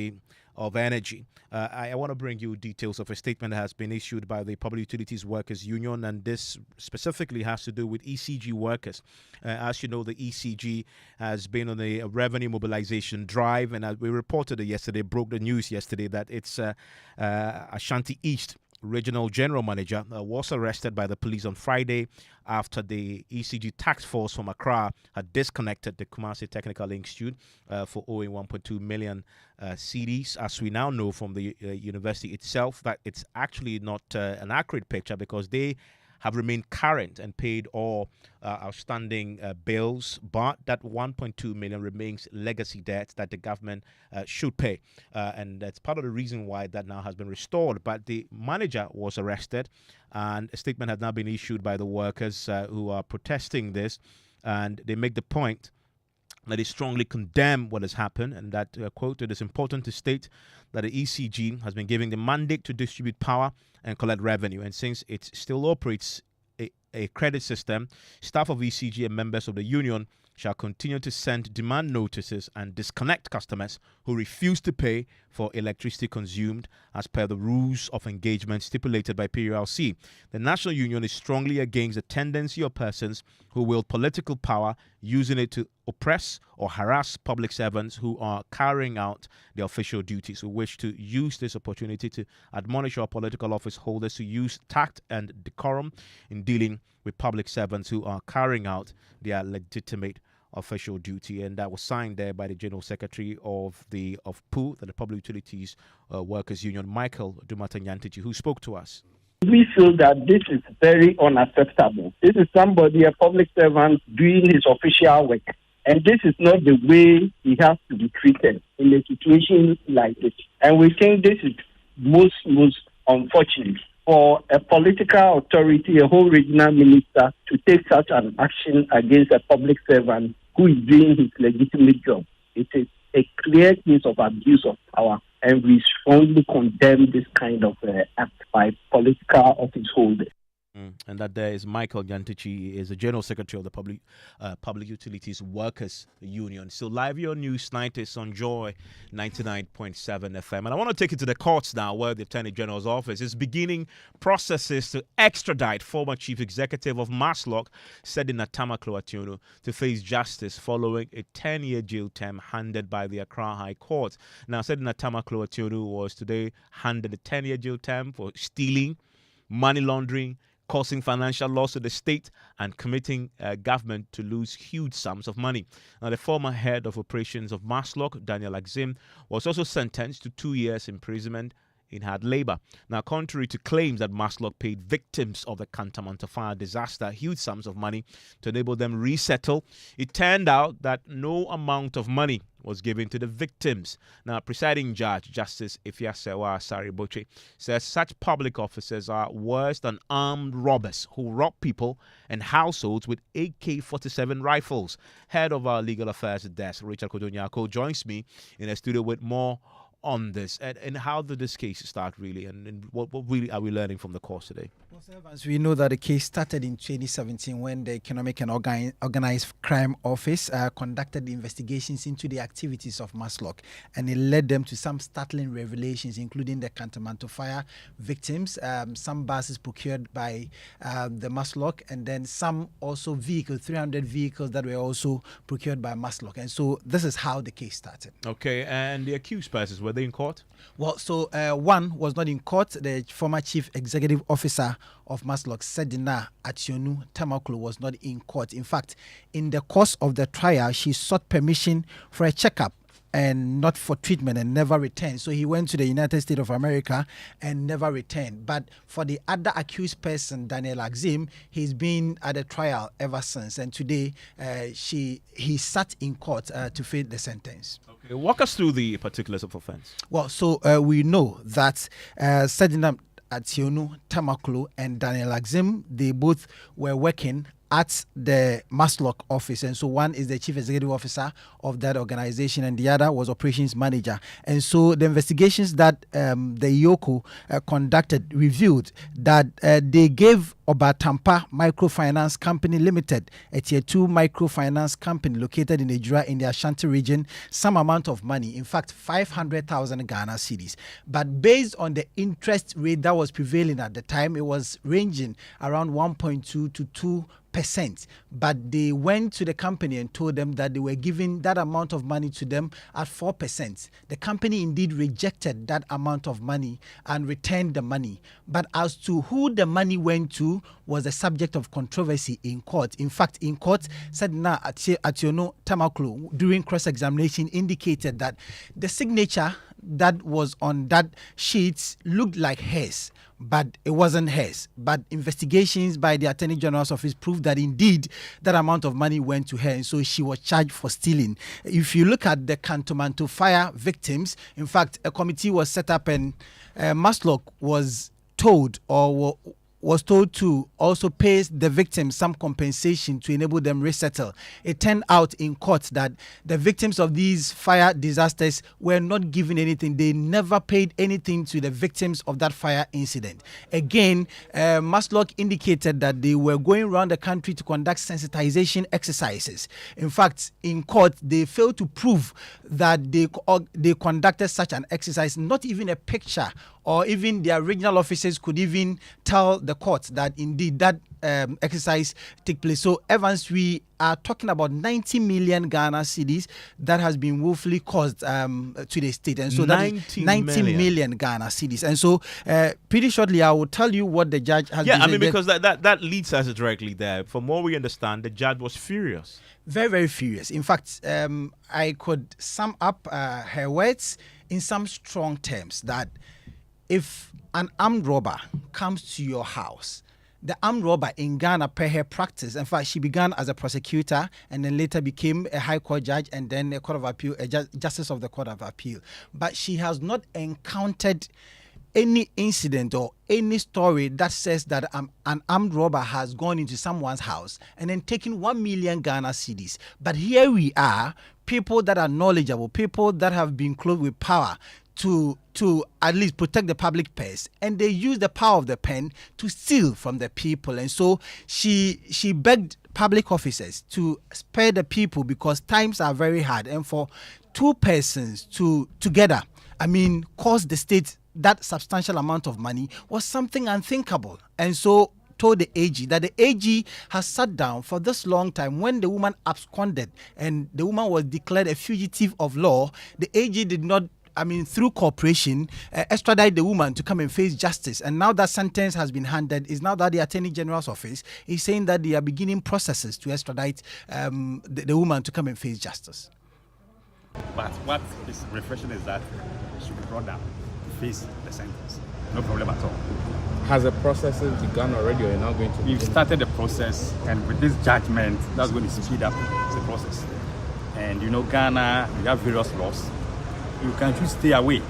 energy. I want to bring you details of a statement that has been issued by the Public Utilities Workers Union, and this specifically has to do with ECG workers. As you know, the ECG has been on a revenue mobilization drive, and as we reported it yesterday, broke the news yesterday that it's Ashanti East Regional General Manager was arrested by the police on Friday after the ECG task force from Accra had disconnected the Kumasi Technical Institute for owing 1.2 million CDs. As we now know from the university itself, that it's actually not an accurate picture, because they have remained current and paid all outstanding bills, but that 1.2 million remains legacy debt that the government should pay, and that's part of the reason why that now has been restored. But the manager was arrested, and a statement has now been issued by the workers who are protesting this, and they make the point that they strongly condemn what has happened, and that, quote, it is important to state that the ECG has been given the mandate to distribute power and collect revenue, and since it still operates a credit system, staff of ECG and members of the union shall continue to send demand notices and disconnect customers who refuse to pay for electricity consumed as per the rules of engagement stipulated by PURC. The National Union is strongly against the tendency of persons who wield political power using it to oppress or harass public servants who are carrying out their official duties. We wish to use this opportunity to admonish our political office holders to use tact and decorum in dealing with public servants who are carrying out their legitimate official duty. And that was signed there by the General Secretary of PU, the Public Utilities Workers Union, Michael Dumata-Nyantichi, who spoke to us. We feel that this is very unacceptable. This is somebody, a public servant, doing his official work. And this is not the way he has to be treated in a situation like this. And we think this is most unfortunate for a political authority, a whole regional minister, to take such an action against a public servant who is doing his legitimate job. It is a clear case of abuse of power, and we strongly condemn this kind of act by political office holders. And that there is Michael Yantichi, is the General Secretary of the Public Utilities Workers Union. So live your news night is on Joy 99.7 FM. And I want to take you to the courts now, where the Attorney General's office is beginning processes to extradite former Chief Executive of Maslock, Sedina Tamaklo-Ationu, to face justice following a 10-year jail term handed by the Accra High Court. Now, Sedina Tamaklo-Ationu was today handed a 10-year jail term for stealing, money laundering, causing financial loss to the state, and committing government to lose huge sums of money. Now, the former head of operations of Maslock, Daniel Axim, was also sentenced to 2 years imprisonment in hard labor. Now, contrary to claims that Maslock paid victims of the Kantamanto fire disaster huge sums of money to enable them resettle, it turned out that no amount of money was given to the victims. Now, presiding judge, Justice Ifiasewa Sariboche, says such public officers are worse than armed robbers who rob people and households with AK-47 rifles. Head of our legal affairs desk, Richard Kodonyako, joins me in the studio with more on this. And how did this case start, really? And what really are we learning from the course today? Well, Evans, we know that the case started in 2017 when the Economic and Organized Crime Office conducted investigations into the activities of Maslock, and it led them to some startling revelations, including the Kantamanto fire victims, some buses procured by the Maslock, and then some also vehicles, 300 vehicles that were also procured by Maslock. And so this is how the case started. Okay, and the accused persons, were they in court? Well, so one was not in court. The former chief executive officer of Maslock, Sedina Tamaklo, was not in court. In fact, in the course of the trial, she sought permission for a checkup and not for treatment, and never returned. So he went to the United States of America and never returned. But for the other accused person, Daniel Axim, he's been at the trial ever since. And today, he sat in court to face the sentence. Okay, walk us through the particulars of offense. Well, so we know that Sedina Tamaklo and Daniel Axim, they both were working at the Maslock office, and so one is the chief executive officer of that organization and the other was operations manager. And so the investigations that the IOCO conducted revealed that they gave Obatampa Microfinance Company Limited, a tier 2 microfinance company located in Ejura in the Ashanti region, some amount of money, in fact 500,000 Ghana cedis. But based on the interest rate that was prevailing at the time, it was ranging around 1.2 to 2%. But they went to the company and told them that they were giving that amount of money to them at 4%. The company indeed rejected that amount of money and returned the money. But as to who the money went to was the subject of controversy in court. In fact, in court, Sedina Tamaklo, during cross-examination, indicated that the signature that was on that sheet looked like hers, but it wasn't hers. But investigations by the Attorney General's office proved that indeed that amount of money went to her, and so she was charged for stealing. If you look at the Kantamanto fire victims, in fact, a committee was set up, and Maslock was told to also pay the victims some compensation to enable them resettle. It turned out in court that the victims of these fire disasters were not given anything. They never paid anything to the victims of that fire incident. Again, Maslock indicated that they were going around the country to conduct sensitization exercises. In fact, in court, they failed to prove that they conducted such an exercise. Not even a picture or even their regional officers could even tell the court that indeed that exercise took place. So, Evans, we are talking about 90 million Ghana cedis that has been willfully caused to the state. And so that is 90 million Ghana cedis. And so pretty shortly, I will tell you what the judge has decided. Yeah, I mean, because that leads us directly there. From what we understand, the judge was furious. Very, very furious. In fact, I could sum up her words in some strong terms that if an armed robber comes to your house, the armed robber in Ghana, per her practice, in fact, she began as a prosecutor and then later became a high court judge and then a court of appeal, a justice of the court of appeal. But she has not encountered any incident or any story that says that an armed robber has gone into someone's house and then taken 1 million Ghana cedis. But here we are, people that are knowledgeable, people that have been clothed with power, to at least protect the public purse, and they use the power of the pen to steal from the people. And so she begged public officers to spare the people because times are very hard, and for two persons to together, cost the state that substantial amount of money was something unthinkable. And so told the AG that the AG has sat down for this long time. When the woman absconded and the woman was declared a fugitive of law, the AG did not, through cooperation, extradite the woman to come and face justice. And now that sentence has been handed, is now that the Attorney General's office is saying that they are beginning processes to extradite the woman to come and face justice. But what is refreshing is that she should be brought down to face the sentence. No problem at all. Has the process begun already, or you're now going to? We've started the process, and with this judgment, that's going to speed up the process. And Ghana, we have various laws. You can choose to stay away.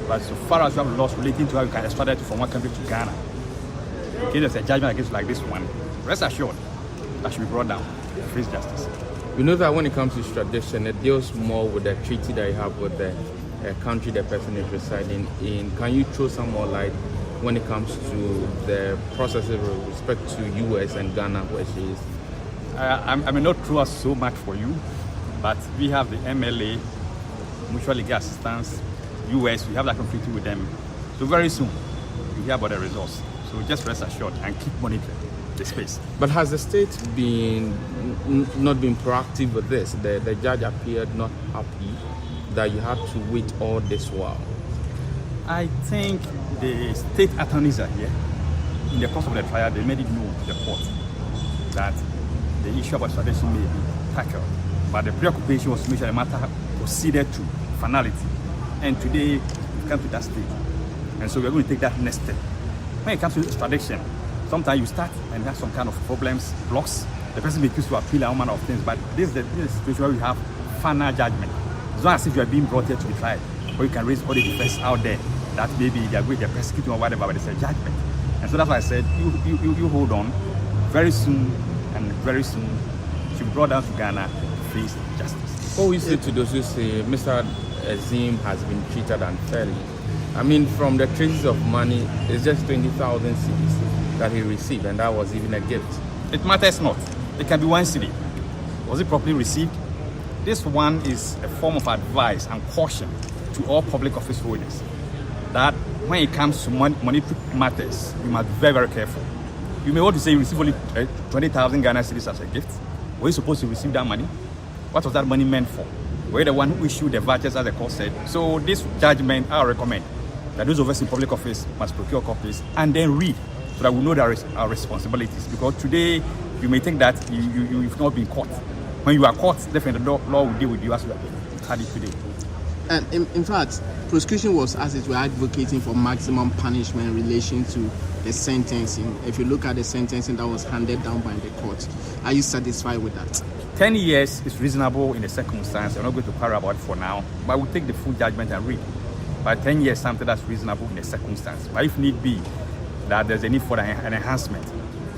But so far as you have laws relating to how you can extradite from one country to Ghana, in case there's a judgment against like this one, rest assured that should be brought down to face justice. We know that when it comes to extradition, it deals more with the treaty that you have with the country the person is residing in. Can you throw some more light when it comes to the processes with respect to US and Ghana, where she is? I may not throw us so much for you, but we have the MLA, Mutual Legal Assistance, US, we have that treaty with them. So very soon, you hear about the results. So just rest assured and keep monitoring the space. But has the state not been proactive with this? The judge appeared not happy that you had to wait all this while. I think the state attorneys are here. In the course of the trial, they made it known to the court that the issue of extradition may be tackled, but the preoccupation was to make sure the matter proceeded to finality. And today, we've come to that stage. And so we're going to take that next step. When it comes to extradition, sometimes you start and have some kind of problems, blocks. The person may choose to appeal and all manner of things, but this is the situation where we have final judgment. It's not as if you are being brought here to be tried, or you can raise all the defense out there that maybe they are going to persecute or whatever, but it's a judgment. And so that's why I said, you hold on. Very soon she'll be brought down to Ghana to face justice. What we say to those who say Mr. Azim has been treated unfairly? From the traces of money, it's just 20,000 cedis that he received, and that was even a gift. It matters not. It can be 1 cedi. Was it properly received? This one is a form of advice and caution to all public office holders that when it comes to monetary matters, you must be very, very careful. You may want to say you receive only 20,000 Ghana cedis as a gift. Were you supposed to receive that money? What was that money meant for? Were you the one who issued the vouchers, as the court said? So this judgment, I recommend that those of us in public office must procure copies and then read so that we know our responsibilities. Because today, you may think that you've not been caught. When you are caught, definitely the law will deal with you as you had it today. And in fact, prosecution was, as it were, advocating for maximum punishment in relation to the sentencing. If you look at the sentencing that was handed down by the court, are you satisfied with that? 10 years is reasonable in the circumstance. I'm not going to quarrel about it for now, but we'll take the full judgment and read. But 10 years is something that's reasonable in the circumstance. But if need be, that there's a need for an enhancement,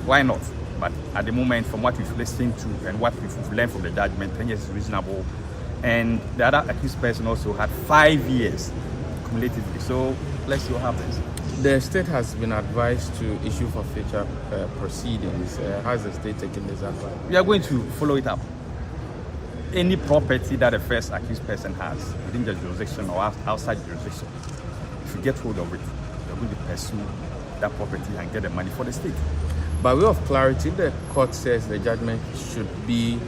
why not? But at the moment, from what we've listened to and what we've learned from the judgment, 10 years is reasonable. And the other accused person also had 5 years cumulatively. So let's see what happens. The state has been advised to issue for future proceedings. How is the state taking this advice? We are going to follow it up. Any property that the first accused person has within the jurisdiction or outside jurisdiction, if you get hold of it, you're going to pursue that property and get the money for the state. By way of clarity, the court says the judgment should be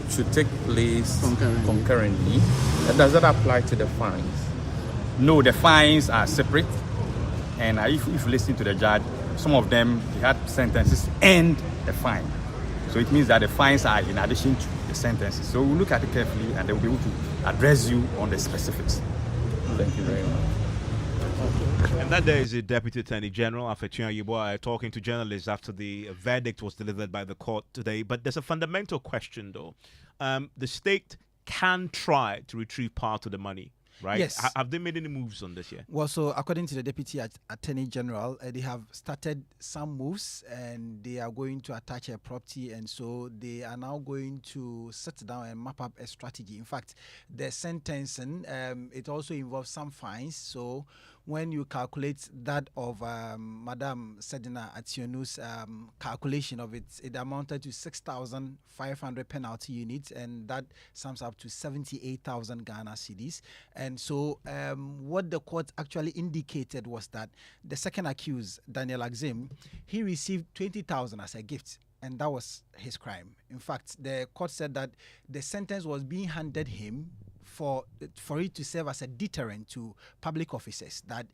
should take place concurrently. Does that apply to the fines? No, the fines are separate. And if you listen to the judge, some of them they had sentences and a fine. So it means that the fines are in addition to the sentences. So we'll look at it carefully and they will be able to address you on the specifics. Thank you very much. And that there is the Deputy Attorney General, Afetuan Yeboah, talking to journalists after the verdict was delivered by the court today. But there's a fundamental question, though. The state can try to retrieve part of the money. right? Yes. Have they made any moves on this yet? Well, so according to the Deputy Attorney General, they have started some moves and they are going to attach a property, and so they are now going to sit down and map up a strategy. In fact, the sentencing, it also involves some fines. So when you calculate that of Madam Sedina Ationu's calculation of it, it amounted to 6,500 penalty units, and that sums up to 78,000 Ghana cedis. And so what the court actually indicated was that the second accused, Daniel Axim, he received 20,000 as a gift, and that was his crime. In fact, the court said that the sentence was being handed him for it to serve as a deterrent to public officers, that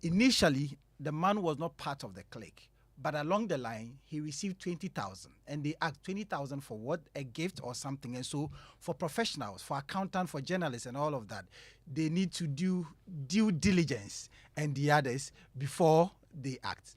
initially the man was not part of the clique, but along the line he received 20,000, and they asked 20,000 for what? A gift or something. And so for professionals, for accountants, for journalists and all of that, they need to do due diligence and the others before they act.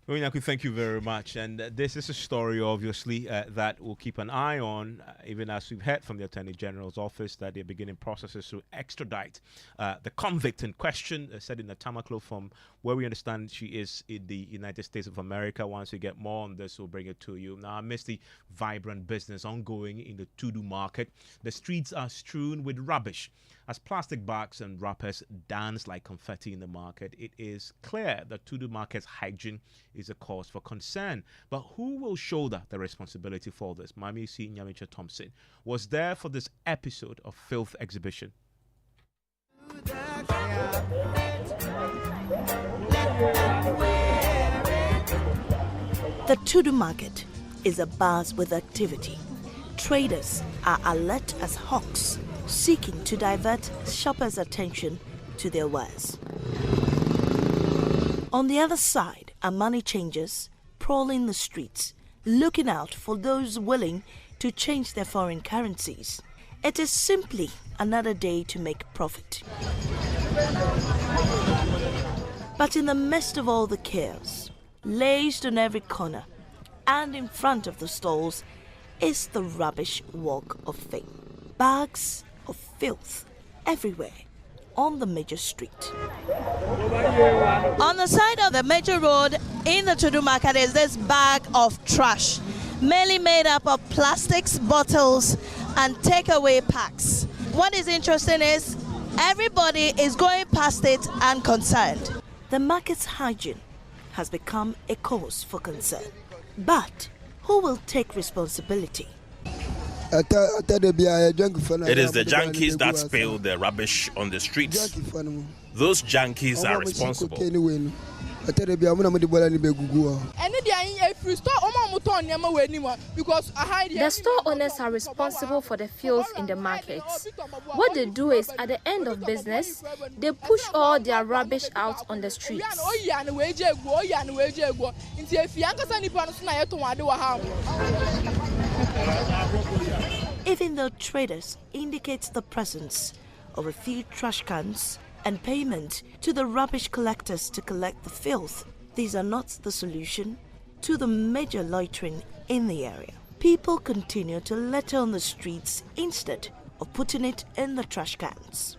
Onyaku, thank you very much. And this is a story, obviously, that we'll keep an eye on, even as we've heard from the Attorney General's office that they're beginning processes to extradite the convict in question, said in the Tamaklo, from where we understand she is in the United States of America. Once we get more on this, we'll bring it to you. Now, amidst the vibrant business ongoing in the Tudu market, the streets are strewn with rubbish. As plastic bags and wrappers dance like confetti in the market, it is clear that Tudu market's hygiene is a cause for concern. But who will shoulder the responsibility for this? Mami C. Nyamicha Thompson was there for this episode of Filth Exhibition. The Tudu market is abuzz with activity. Traders are alert as hawks, seeking to divert shoppers' attention to their wares. On the other side are money changers prowling the streets, looking out for those willing to change their foreign currencies. It is simply another day to make profit. But in the midst of all the chaos, laced on every corner and in front of the stalls, is the rubbish walk of fame. Bags of filth everywhere on the major street. On the side of the major road in the Tudu market is this bag of trash, mainly made up of plastics, bottles, and takeaway packs. What is interesting is everybody is going past it unconcerned. The market's hygiene has become a cause for concern. But who will take responsibility? It is the junkies that spill the rubbish on the streets. Those junkies are responsible. The store owners are responsible for the filth in the market. What they do is, at the end of business, they push all their rubbish out on the streets. Even though traders indicate the presence of a few trash cans and payment to the rubbish collectors to collect the filth, these are not the solution to the major loitering in the area. People continue to litter on the streets instead of putting it in the trash cans.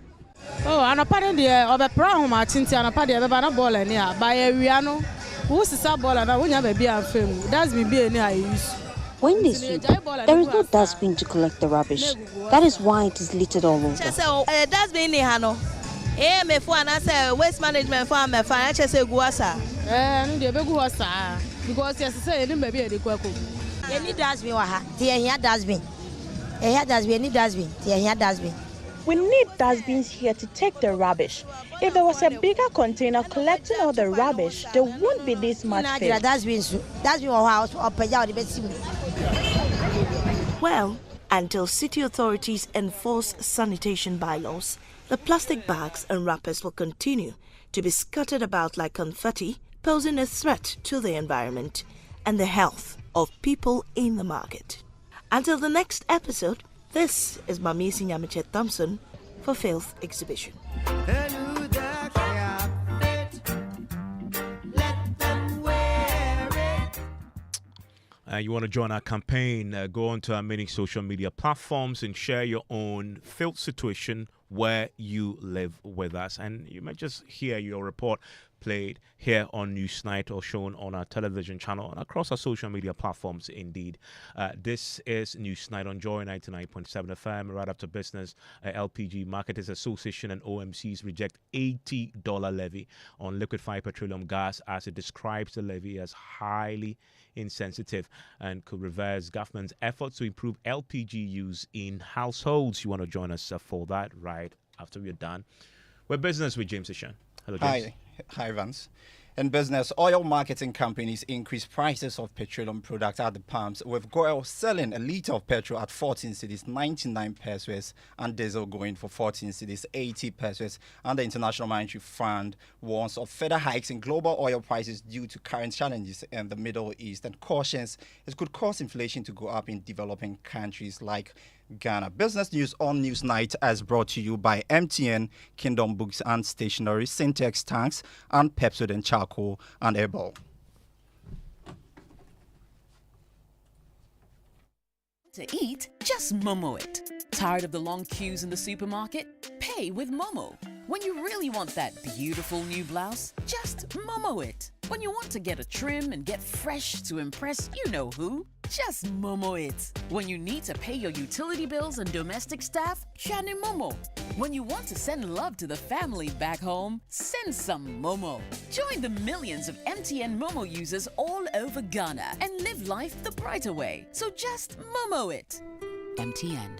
Oh, and a part of the problem, I think, and a part of the ball and by a Riano, who's the ball and I won't have a beer film. That's me being I use. When they sweep, there is no dustbin to collect the rubbish. That is why it is littered all over. Dustbin in Hano. Me for an answer waste management for me financial say guasa. They be guasa because yes say you maybe a kwako. You need dustbin wa ha. Tie here dustbin. Here dustbin, need dustbin. Tie here dustbin. We need dustbins here to take the rubbish. If there was a bigger container collecting all the rubbish, there won't be this much filth. Well, until city authorities enforce sanitation bylaws, the plastic bags and wrappers will continue to be scattered about like confetti, posing a threat to the environment and the health of people in the market. Until the next episode, this is Mamisi Nyamiche Thompson for Filth Exhibition. you want to join our campaign, go onto our many social media platforms and share your own field situation where you live with us. And you might just hear your report played here on Newsnight or shown on our television channel and across our social media platforms indeed. This is Newsnight on Joy 99.7 FM. Right after business, LPG Marketers Association and OMCs reject $80 levy on liquefied petroleum gas as it describes the levy as highly insensitive and could reverse government's efforts to improve LPG use in households. You want to join us for that right after we're done. We're business with James Ishan. Hello, James. Hi, Evans. In business, oil marketing companies increase prices of petroleum products at the pumps, with Goil selling a litre of petrol at 14 cedis 99 pesos and diesel going for 14 cedis 80 pesos. And the International Monetary Fund warns of further hikes in global oil prices due to current challenges in the Middle East and cautions it could cause inflation to go up in developing countries like Ghana. Business News on Newsnight is brought to you by MTN, Kingdom Books and Stationery, Syntex Tanks, and Pepsodent Charcoal and Herbal. To eat, just Momo it. Tired of the long queues in the supermarket? Pay with Momo. When you really want that beautiful new blouse, just Momo it. When you want to get a trim and get fresh to impress you know who, just Momo it. When you need to pay your utility bills and domestic staff, Shani Momo. When you want to send love to the family back home, send some Momo. Join the millions of MTN Momo users all over Ghana and live life the brighter way. So just Momo it. MTN.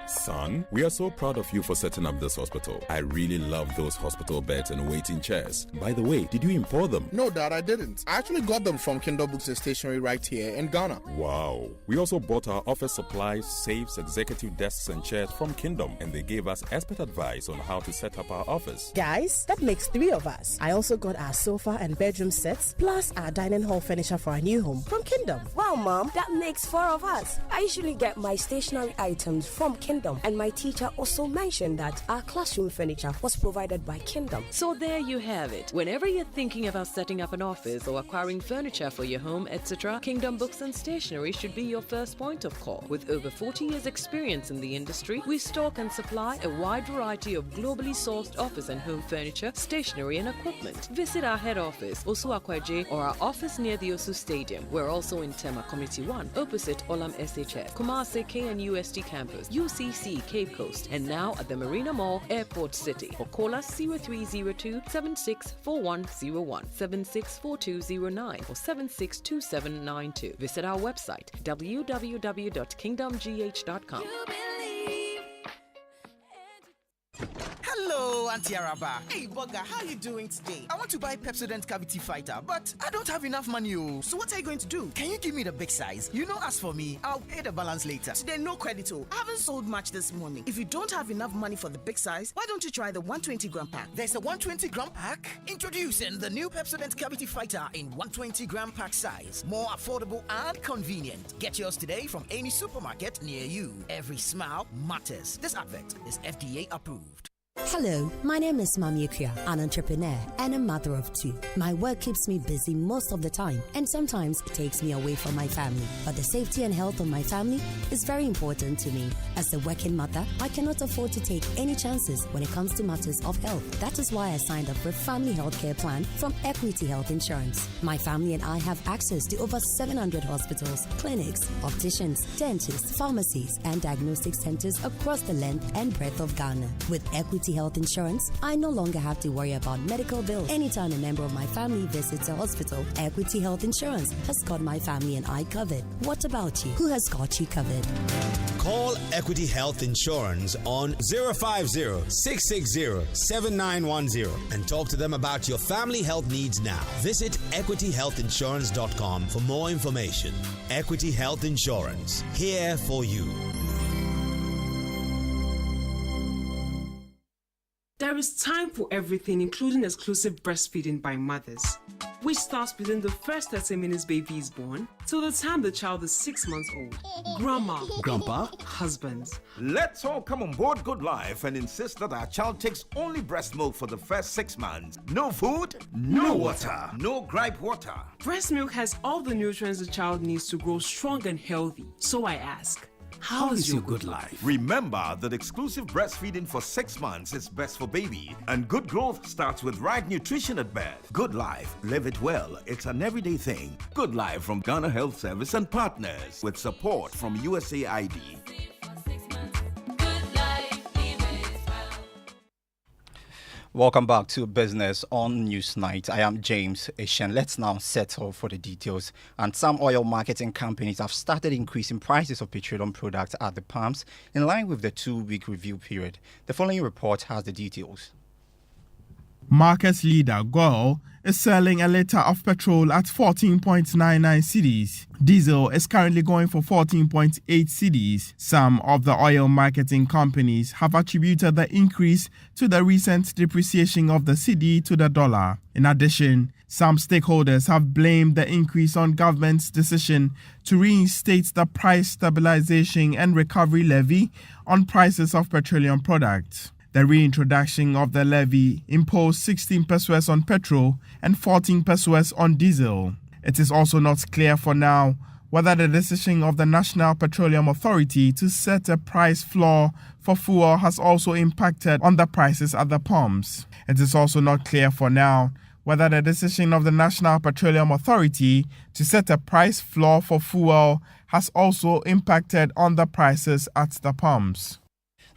Son, we are so proud of you for setting up this hospital. I really love those hospital beds and waiting chairs. By the way, did you import them? No, Dad, I didn't. I actually got them from Kingdom Books and Stationery right here in Ghana. Wow. We also bought our office supplies, safes, executive desks and chairs from Kingdom, and they gave us expert advice on how to set up our office. Guys, that makes 3 of us. I also got our sofa and bedroom sets, plus our dining hall furniture for our new home from Kingdom. Wow, Mom, that makes 4 of us. I usually get my stationery items from Kingdom. And my teacher also mentioned that our classroom furniture was provided by Kingdom. So there you have it. Whenever you're thinking about setting up an office or acquiring furniture for your home, etc., Kingdom Books and Stationery should be your first point of call. With over 40 years experience in the industry, we stock and supply a wide variety of globally sourced office and home furniture, stationery and equipment. Visit our head office, Osu Akwaje, or our office near the Osu Stadium. We're also in Tema Community 1, opposite Olam SHS, Kumasi KNUST campus, UCC Cape Coast, and now at the Marina Mall, Airport City. Or call us 0302 764101, 764209, or 762792. Visit our website www.kingdomgh.com. Hello, Auntie Araba. Hey, Bugger, how are you doing today? I want to buy Pepsodent Cavity Fighter, but I don't have enough money. So what are you going to do? Can you give me the big size? You know, as for me, I'll pay the balance later. Today, no credit. I haven't sold much this morning. If you don't have enough money for the big size, why don't you try the 120-gram pack? There's a 120-gram pack? Introducing the new Pepsodent Cavity Fighter in 120-gram pack size. More affordable and convenient. Get yours today from any supermarket near you. Every smile matters. This advert is FDA approved. Hello, my name is Mami Akua, an entrepreneur and a mother of 2. My work keeps me busy most of the time and sometimes it takes me away from my family. But the safety and health of my family is very important to me. As a working mother, I cannot afford to take any chances when it comes to matters of health. That is why I signed up for a family health care plan from Equity Health Insurance. My family and I have access to over 700 hospitals, clinics, opticians, dentists, pharmacies, and diagnostic centers across the length and breadth of Ghana. With Equity Health Insurance, I no longer have to worry about medical bills. Anytime a member of my family visits a hospital, Equity Health Insurance has got my family and I covered. What about you? Who has got you covered? Call Equity Health Insurance on 050-660-7910 and talk to them about your family health needs now. Visit equityhealthinsurance.com for more information. Equity Health Insurance, here for you. There There is time for everything, including exclusive breastfeeding by mothers, which starts within the first 30 minutes baby is born till the time the child is 6 months old. Grandma, Grandpa, husbands. let's all come on board Good Life and insist that our child takes only breast milk for the first 6 months. No food, no water, no gripe water. Breast milk has all the nutrients the child needs to grow strong and healthy. So I ask, how is your good life? Remember that exclusive breastfeeding for 6 months is best for baby, and good growth starts with right nutrition at birth. Good Life, live it well. It's an everyday thing. Good Life from Ghana Health Service and partners with support from USAID. Welcome back to Business on Newsnight. I am James Eshen. Let's now settle for the details. And some oil marketing companies have started increasing prices of petroleum products at the pumps in line with the 2-week review period. The following report has the details. Market leader Goil is selling a litre of petrol at 14.99 cedis. Diesel is currently going for 14.8 cedis. Some of the oil marketing companies have attributed the increase to the recent depreciation of the cedi to the dollar. In addition, some stakeholders have blamed the increase on government's decision to reinstate the price stabilization and recovery levy on prices of petroleum products. The reintroduction of the levy imposed 16 pesos on petrol and 14 pesos on diesel. It is also not clear for now whether the decision of the National Petroleum Authority to set a price floor for fuel has also impacted on the prices at the pumps. It is also not clear for now whether the decision of the National Petroleum Authority to set a price floor for fuel has also impacted on the prices at the pumps.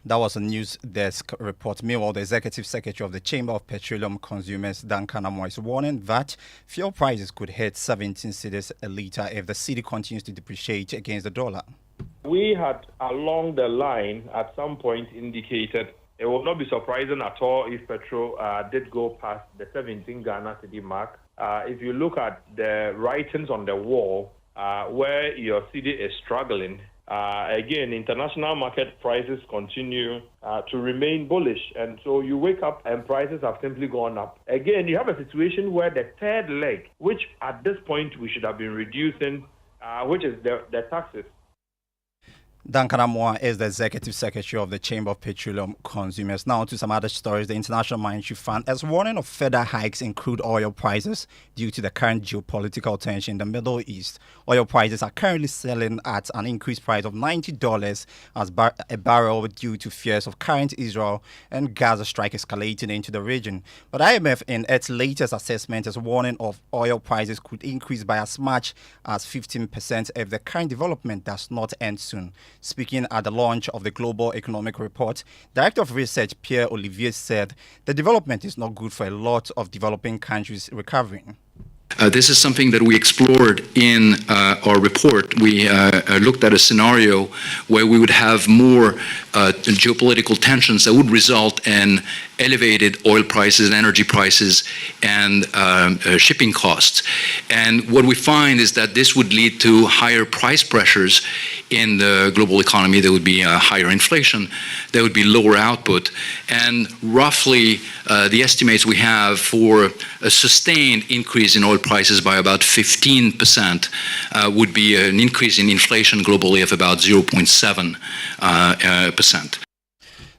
That was a news desk report. Meanwhile, the Executive Secretary of the Chamber of Petroleum Consumers, Duncan Amoy, is warning that fuel prices could hit 17 cedis a litre if the cedi continues to depreciate against the dollar. We had along the line at some point indicated it will not be surprising at all if petrol did go past the 17 Ghana cedi mark. If you look at the writings on the wall where your cedi is struggling, again, international market prices continue to remain bullish. And so you wake up and prices have simply gone up. Again, you have a situation where the third leg, which at this point we should have been reducing, which is the taxes. Duncan Amoy is the Executive Secretary of the Chamber of Petroleum Consumers. Now to some other stories. The International Monetary Fund is warning of further hikes in crude oil prices due to the current geopolitical tension in the Middle East. Oil prices are currently selling at an increased price of $90 as a barrel due to fears of current Israel and Gaza strike escalating into the region. But IMF, in its latest assessment, is warning of oil prices could increase by as much as 15% if the current development does not end soon. Speaking at the launch of the Global Economic Report, Director of Research Pierre Olivier said the development is not good for a lot of developing countries recovering. This is something that we explored in our report. We looked at a scenario where we would have more geopolitical tensions that would result in elevated oil prices and energy prices and shipping costs. And what we find is that this would lead to higher price pressures in the global economy. There would be higher inflation, there would be lower output, and roughly the estimates we have for a sustained increase in oil prices by about 15% would be an increase in inflation globally of about 0.7%.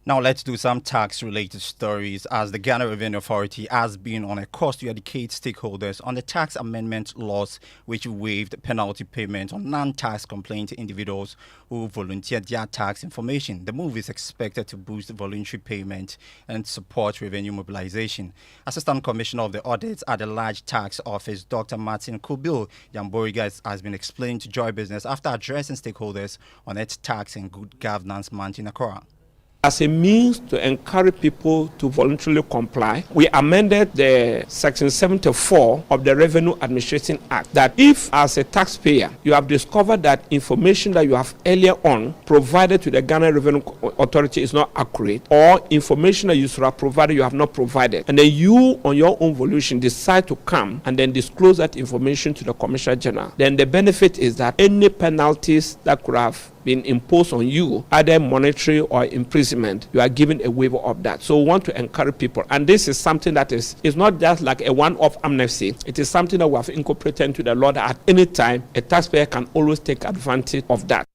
Now let's do some tax-related stories, as the Ghana Revenue Authority has been on a course to educate stakeholders on the tax amendment laws which waived penalty payment on non-tax complaint individuals who volunteered their tax information. The move is expected to boost voluntary payment and support revenue mobilization. Assistant Commissioner of the Audit at the Large Tax Office, Dr. Martin Kubil Yamboriga, has been explaining to Joy Business after addressing stakeholders on its Tax and Good Governance Month in Accra. As a means to encourage people to voluntarily comply, we amended the Section 74 of the Revenue Administration Act that if, as a taxpayer, you have discovered that information that you have earlier on provided to the Ghana Revenue Authority is not accurate, or information that you should have provided you have not provided, and then you, on your own volition, decide to come and then disclose that information to the Commissioner General, then the benefit is that any penalties that could have been imposed on you, either monetary or imprisonment, you are given a waiver of that. So we want to encourage people. And this is something that is not just like a one-off amnesty. It is something that we have incorporated into the law that at any time a taxpayer can always take advantage of that.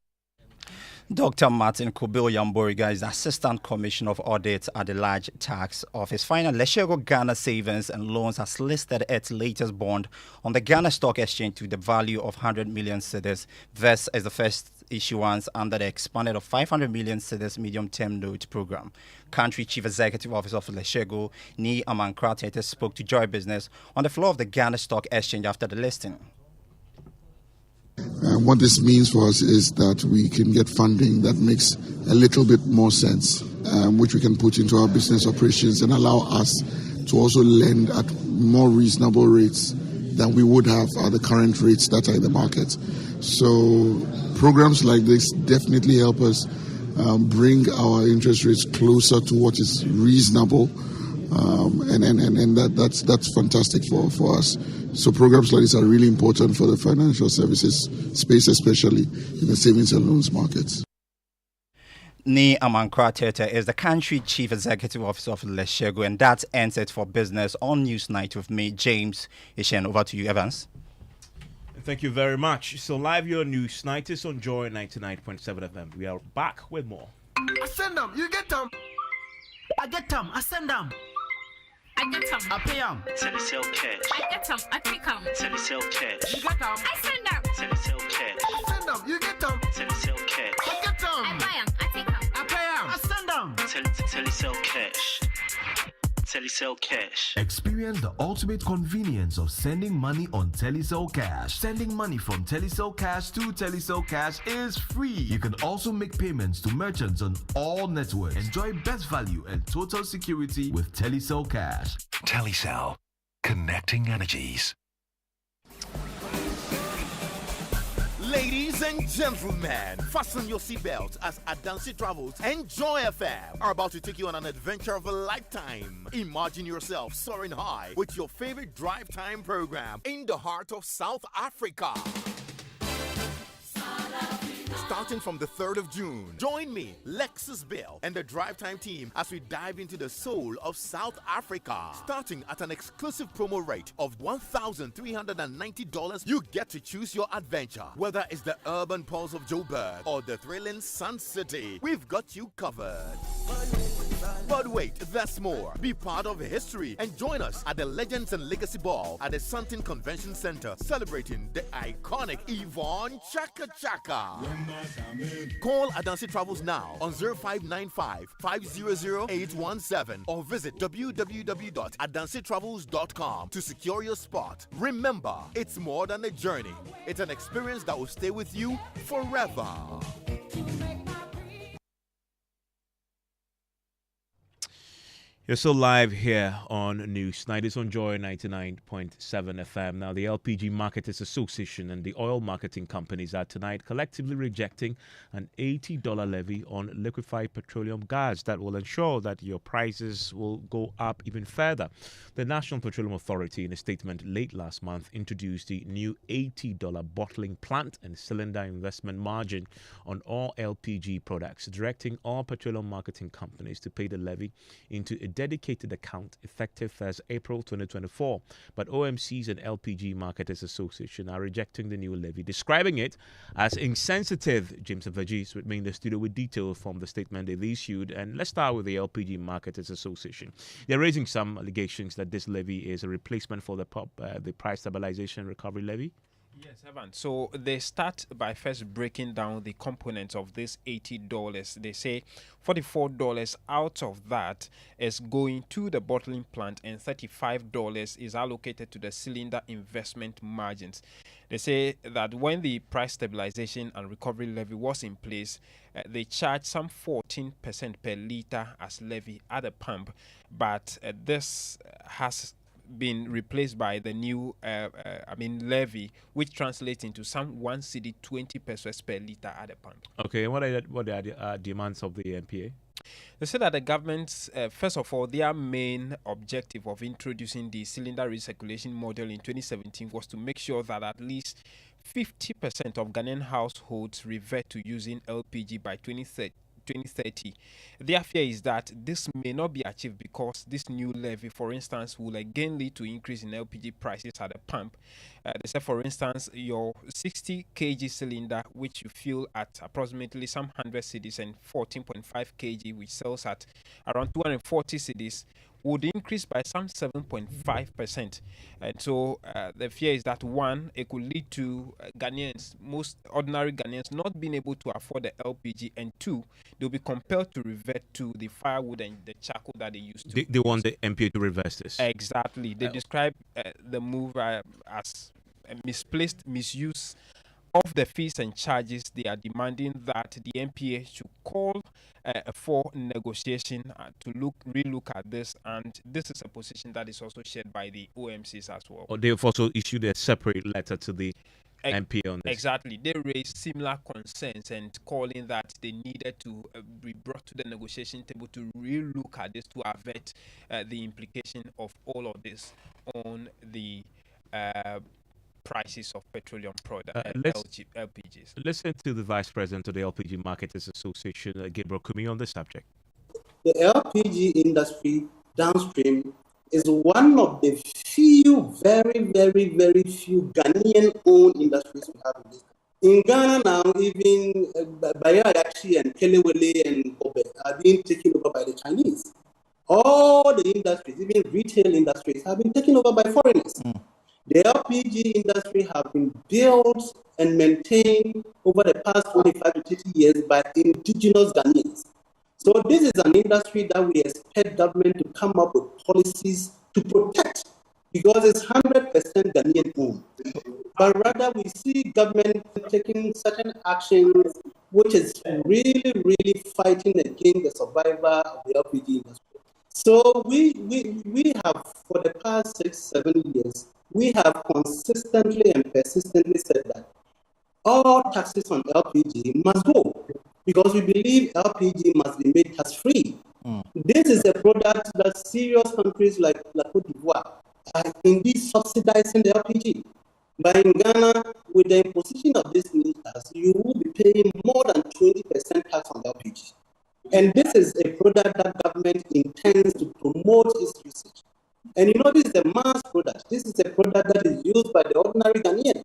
Dr. Martin Kubil Yamboriga is Assistant Commissioner of Audit at the Large Tax Office. Finally, Leshego Ghana Savings and Loans has listed its latest bond on the Ghana Stock Exchange to the value of 100 million cedis. This is the first issuance under the expanded of 500 million cedis medium-term note program. Country Chief Executive Officer of Leshego, Ni Amankra, spoke to Joy Business on the floor of the Ghana Stock Exchange after the listing. What this means for us is that we can get funding that makes a little bit more sense, which we can put into our business operations and allow us to also lend at more reasonable rates than we would have at the current rates that are in the market. So programs like this definitely help us bring our interest rates closer to what is reasonable, and that's fantastic for us. So programs like this are really important for the financial services space, especially in the savings and loans markets. Ni Amankra Tete is the country chief executive officer of Leshego, and that ends it for business on Newsnight with me, James Ishen. Over to you, Evans. Thank you very much. So live your Newsnight is on Joy 99.7 FM. We are back with more. I send them, you get them. I get them, I send them. I get them. I pay them. Telesale cash. I get them. I take them. Telesale cash. You get them. I send them. Telesale cash. I send them. You get them. Telesale cash. I get them. I buy them. I take them. I pay them. I send them. Telesale cash. Telesale cash. Experience the ultimate convenience of sending money on Telesale Cash. Sending money from Telesale Cash to Telesale Cash is free. You can also make payments to merchants on all networks. Enjoy best value and total security with Telesale Cash. Telesale, connecting energies. Ladies and gentlemen, fasten your seatbelts as Adansi Travels and Joy FM are about to take you on an adventure of a lifetime. Imagine yourself soaring high with your favorite drive time program in the heart of South Africa. Starting from the 3rd of June, join me, Lexus Bill, and the Drive Time team as we dive into the soul of South Africa. Starting at an exclusive promo rate of $1,390, you get to choose your adventure. Whether it's the urban pulse of Joburg or the thrilling Sun City, we've got you covered. But wait, there's more. Be part of history and join us at the Legends and Legacy Ball at the Santin Convention Center, celebrating the iconic Yvonne Chaka Chaka. Call Adansi Travels now on 0595 500 817 or visit www.adansitravels.com to secure your spot. Remember, it's more than a journey. It's an experience that will stay with you forever. You're still live here on Newsnight. It's on Joy 99.7 FM. Now, the LPG Marketers Association and the oil marketing companies are tonight collectively rejecting an $80 levy on liquefied petroleum gas that will ensure that your prices will go up even further. The National Petroleum Authority, in a statement late last month, introduced the new $80 bottling plant and cylinder investment margin on all LPG products, directing all petroleum marketing companies to pay the levy into a dedicated account effective 1st April 2024. But OMCs and LPG Marketers Association are rejecting the new levy, describing it as insensitive. James Avagis with me in the studio with details from the statement they've issued. And let's start with the LPG Marketers Association. They're raising some allegations that this levy is a replacement for the price stabilization recovery levy. Yes, Evan. So they start by first breaking down the components of this $80. They say $44 out of that is going to the bottling plant and $35 is allocated to the cylinder investment margins. They say that when the price stabilization and recovery levy was in place, they charged some 14% per litre as levy at the pump, but this has been replaced by the new levy, which translates into some 1 cedi 20 pesos per litre at the pump. Okay, and what are the demands of the MPA? They said that the government's, first of all, their main objective of introducing the cylinder recirculation model in 2017 was to make sure that at least 50% of Ghanaian households revert to using LPG by 2030. Their fear is that this may not be achieved because this new levy, for instance, will again lead to increase in LPG prices at the pump. They say, for instance, your 60 kg cylinder, which you fill at approximately some 100 cedis, and 14.5 kg, which sells at around 240 cedis, would increase by some 7.5%. And so the fear is that, one, it could lead to Ghanaians, most ordinary Ghanaians, not being able to afford the LPG, and two, they'll be compelled to revert to the firewood and the charcoal that they used to. They want the MPA to reverse this. Exactly. They describe the move as a misplaced misuse of the fees and charges. They are demanding that the MPA should call for negotiation to relook at this, and this is a position that is also shared by the OMCs as well. Or they've also issued a separate letter to the MPA on this. Exactly. They raised similar concerns and calling that they needed to be brought to the negotiation table to relook at this, to avert the implication of all of this on the prices of petroleum products and LPGs. Listen to the Vice President of the LPG Marketers Association, Gabriel Kumi, on this subject. The LPG industry downstream is one of the few, very, very, very few Ghanaian-owned industries we have in this country. In Ghana now, even Bayayachi and Kelewele and Bobe are being taken over by the Chinese. All the industries, even retail industries, have been taken over by foreigners. The LPG industry have been built and maintained over the past 25 to 30 years by indigenous Ghanaians. So this is an industry that we expect government to come up with policies to protect, because it's 100% Ghanaian owned. But rather we see government taking certain actions which is really, really fighting against the survival of the LPG industry. So we have, for the past 6-7 years, we have consistently and persistently said that all taxes on LPG must go, because we believe LPG must be made tax-free. This is a product that serious countries like Cote d'Ivoire are indeed subsidizing the LPG. But in Ghana, with the imposition of this new tax, you will be paying more than 20% tax on LPG. And this is a product that government intends to promote its usage. And you know, this is a mass product. This is a product that is used by the ordinary Ghanaian.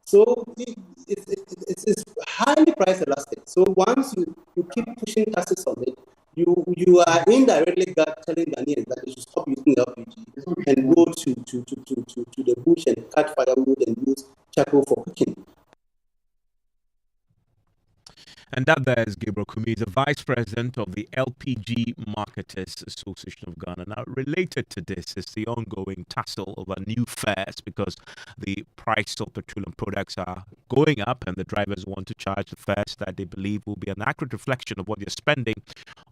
So it's highly price elastic. So once you keep pushing taxes on it, you are indirectly telling Ghanaians that they should stop using LPG and go to the bush and cut firewood and use charcoal for cooking. And that there is Gabriel Kumi, the Vice President of the LPG Marketers Association of Ghana. Now, related to this is the ongoing tussle over new fares, because the price of petroleum products are going up and the drivers want to charge the fares that they believe will be an accurate reflection of what they're spending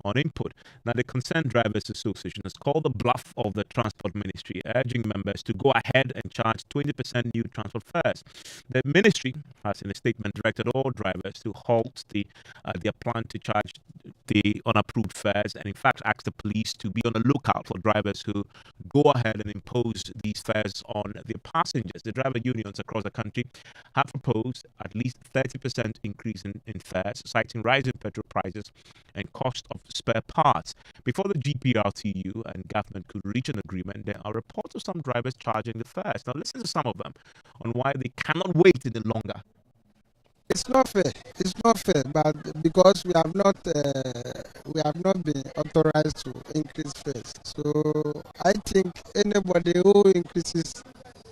on input. Now, the Concerned Drivers Association has called the bluff of the Transport Ministry, urging members to go ahead and charge 20% new transport fares. The ministry has, in a statement, directed all drivers to halt their plan to charge the unapproved fares, and in fact asked the police to be on the lookout for drivers who go ahead and impose these fares on their passengers. The driver unions across the country have proposed at least 30% increase in fares, citing rising petrol prices and cost of spare parts. Before the GPRTU and government could reach an agreement, there are reports of some drivers charging the fares. Now listen to some of them on why they cannot wait any longer. It's not fair. It's not fair, but because we have not been authorized to increase fares. So I think anybody who increases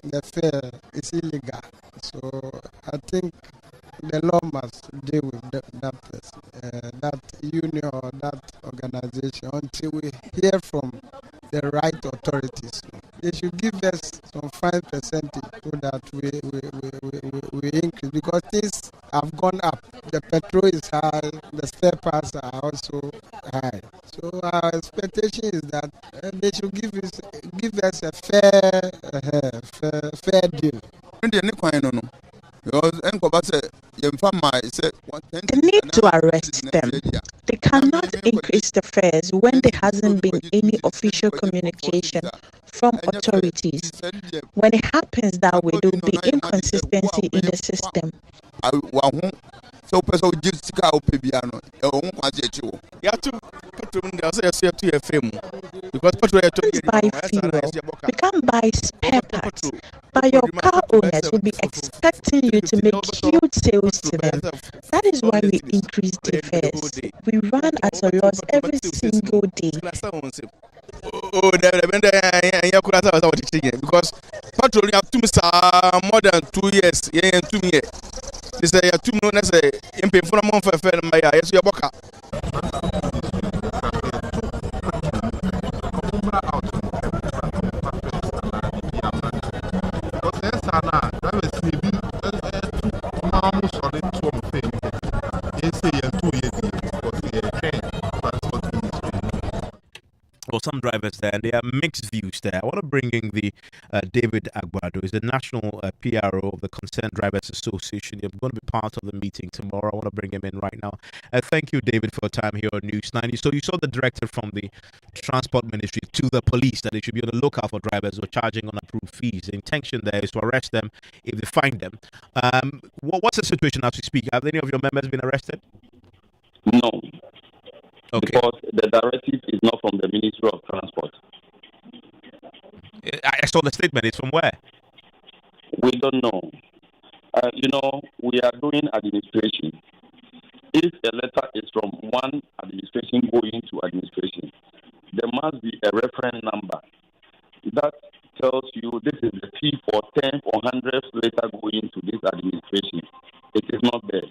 the fare is illegal. So I think the law must deal with that person, that union or that organization, until we hear from the right authorities. They should give us some 5% so that we increase, because things have gone up. The petrol is high, the spare parts are also high. So our expectation is that they should give us a fair deal. They need to arrest them. They cannot increase the fares when there hasn't been any official communication from authorities. When it happens that way, there will be inconsistency in the system. So, person just stick out piano. Oh, you have to put them in the film because Buy fuel, we can't buy spare parts, but your car owners will be expecting you to make huge sales to them. That is why we increase the fares. We run at a loss every single day. Oh, because patrol you have to more than 2 years. Yeah, 2 years. This is 2 months. In pay for a month for my yes, your boca. Well, some drivers there, and there are mixed views there. I want to bring in the David Agbado, who's the national PRO of the Concerned Drivers Association. You're going to be part of the meeting tomorrow. I want to bring him in right now. Thank you, David, for your time here on News 9. So you saw the directive from the Transport Ministry to the police that they should be on the lookout for drivers who are charging unapproved fees. The intention there is to arrest them if they find them. What's the situation as we speak? Have any of your members been arrested? No. Okay. Because the directive is not from the Ministry of Transport. I saw the statement. It's from where? We don't know. We are doing administration. If a letter is from one administration going to administration, there must be a reference number that tells you this is the fee for 10 or 100 letter going to this administration. It is not there.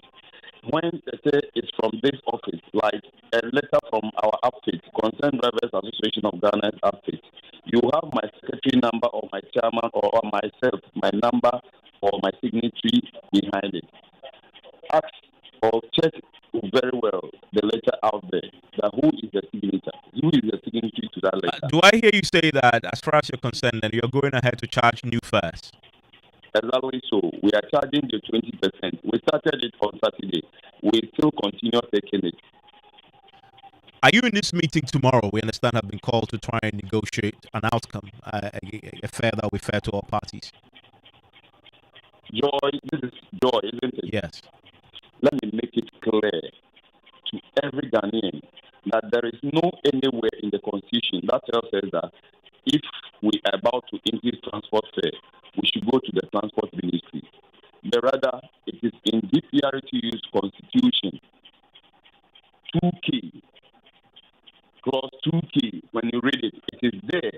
When they say it's from this office, like a letter from our outfit, Concerned Drivers Association of Ghana's outfit, you have my secretary number or my chairman or myself, my number or my signature behind it. Ask or check very well the letter out there. That who is the signature? Who is the signatory to that letter? Do I hear you say that as far as you're concerned, then you're going ahead to charge new fares? Exactly so. We are charging the 20%. We started it on Saturday. We still continue taking it. Are you in this meeting tomorrow? We understand have been called to try and negotiate an outcome, a fare that will be fair to all parties. Joy, this is joy, isn't it? Yes. Let me make it clear to every Ghanaian that there is no anywhere in the Constitution that tells us that if we are about to increase transport fare, we should go to the Transport Ministry. But rather, it is in DPRTU's Constitution, 2K, clause 2K. When you read it, it is there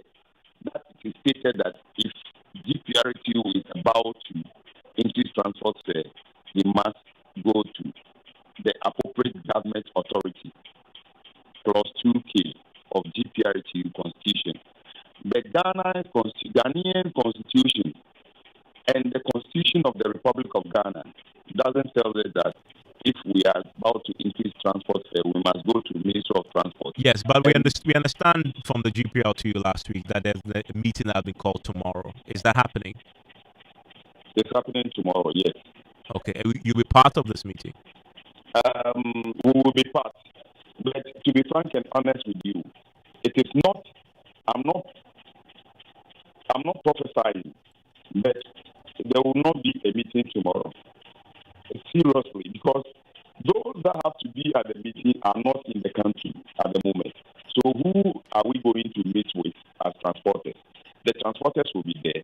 that it is stated that if DPRTU is about to increase transport fare, they must go to the appropriate government authority. Clause 2K of DPRTU Constitution. The Ghanaian Constitution and the Constitution of the Republic of Ghana doesn't tell us that if we are about to increase transport fare, we must go to the Ministry of Transport. Yes, but we understand from the GPL to you last week that there's a meeting that has been called tomorrow. Is that happening? It's happening tomorrow, yes. Okay, you'll be part of this meeting? We will be part. But to be frank and honest with you, it is not, I'm not prophesying, but there will not be a meeting tomorrow. Seriously, because those that have to be at the meeting are not in the country at the moment. So who are we going to meet with as transporters? The transporters will be there,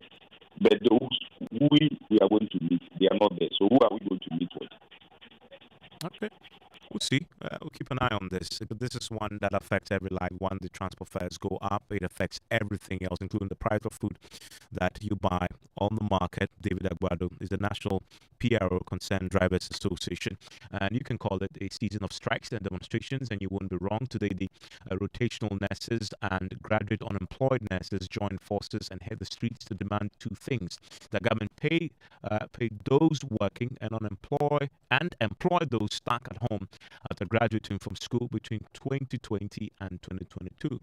but those who we are going to meet, they are not there. So who are we going to meet with? Okay. We'll see. We'll keep an eye on this. This is one that affects every life. When the transport fares go up, it affects everything else, including the price of food that you buy on the market. David Agbado is the National PRO Concerned Drivers Association. And you can call it a season of strikes and demonstrations, and you wouldn't be wrong. Today, the rotational nurses and graduate unemployed nurses join forces and hit the streets to demand two things. The government pay those working and unemployed and employ those stuck at home after graduating from school between 2020 and 2022.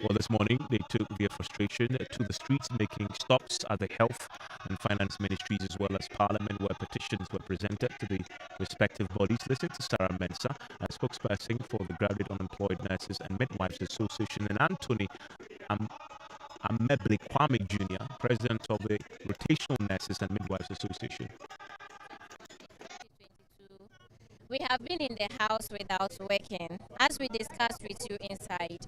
Well, this morning they took their frustration to the streets, making stops at the health and finance ministries as well as parliament, where petitions were presented to the respective bodies. Listen to Sarah Mensah, a spokesperson for the Graduate Unemployed Nurses and Midwives Association, and Anthony Ameble Kwame Jr., president of the Rotational Nurses and Midwives Association. We have been in the house without working. As we discussed with you inside,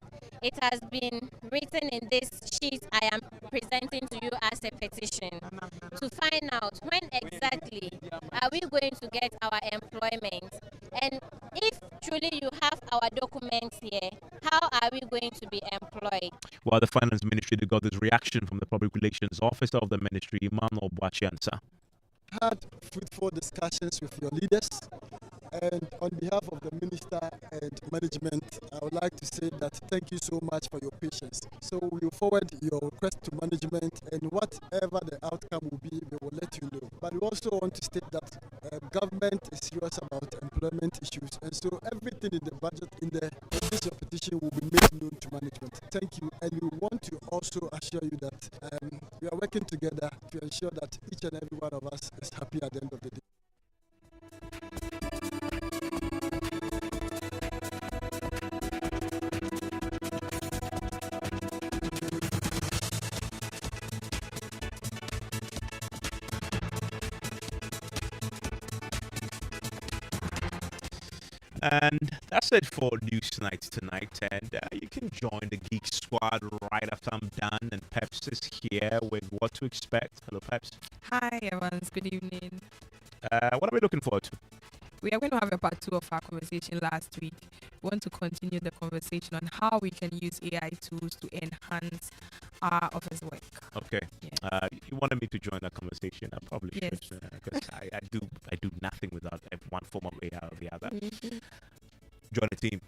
it has been written in this sheet I am presenting to you as a petition to find out when exactly are we going to get our employment, and if truly you have our documents here, how are we going to be employed? While the finance ministry, they got this reaction from the public relations officer of the ministry, Emmanuel Bwachiansa. Had fruitful discussions with your leaders, and on behalf of the minister and management, I would like to say that thank you so much for your patience. So we will forward your request to management, and whatever the outcome will be, we will let you know. But we also want to state that government is serious about employment issues, and so everything in the budget, in the petition will be made known to management. Thank you, and we want to also assure you that we are working together to ensure that each and every one of us is happy at the end of the day. And that's it for News Night tonight. And you can join the Geek Squad right after I'm done. And Peps is here with what to expect. Hello, Peps. Hi, Evans. Good evening. What are we looking forward to? We are going to have a part 2 of our conversation last week. We want to continue the conversation on how we can use AI tools to enhance our office work. Okay. Yes. You wanted me to join that conversation. I probably Yes. should, because I do nothing without one form of AI or the other. Mhm. Join the team.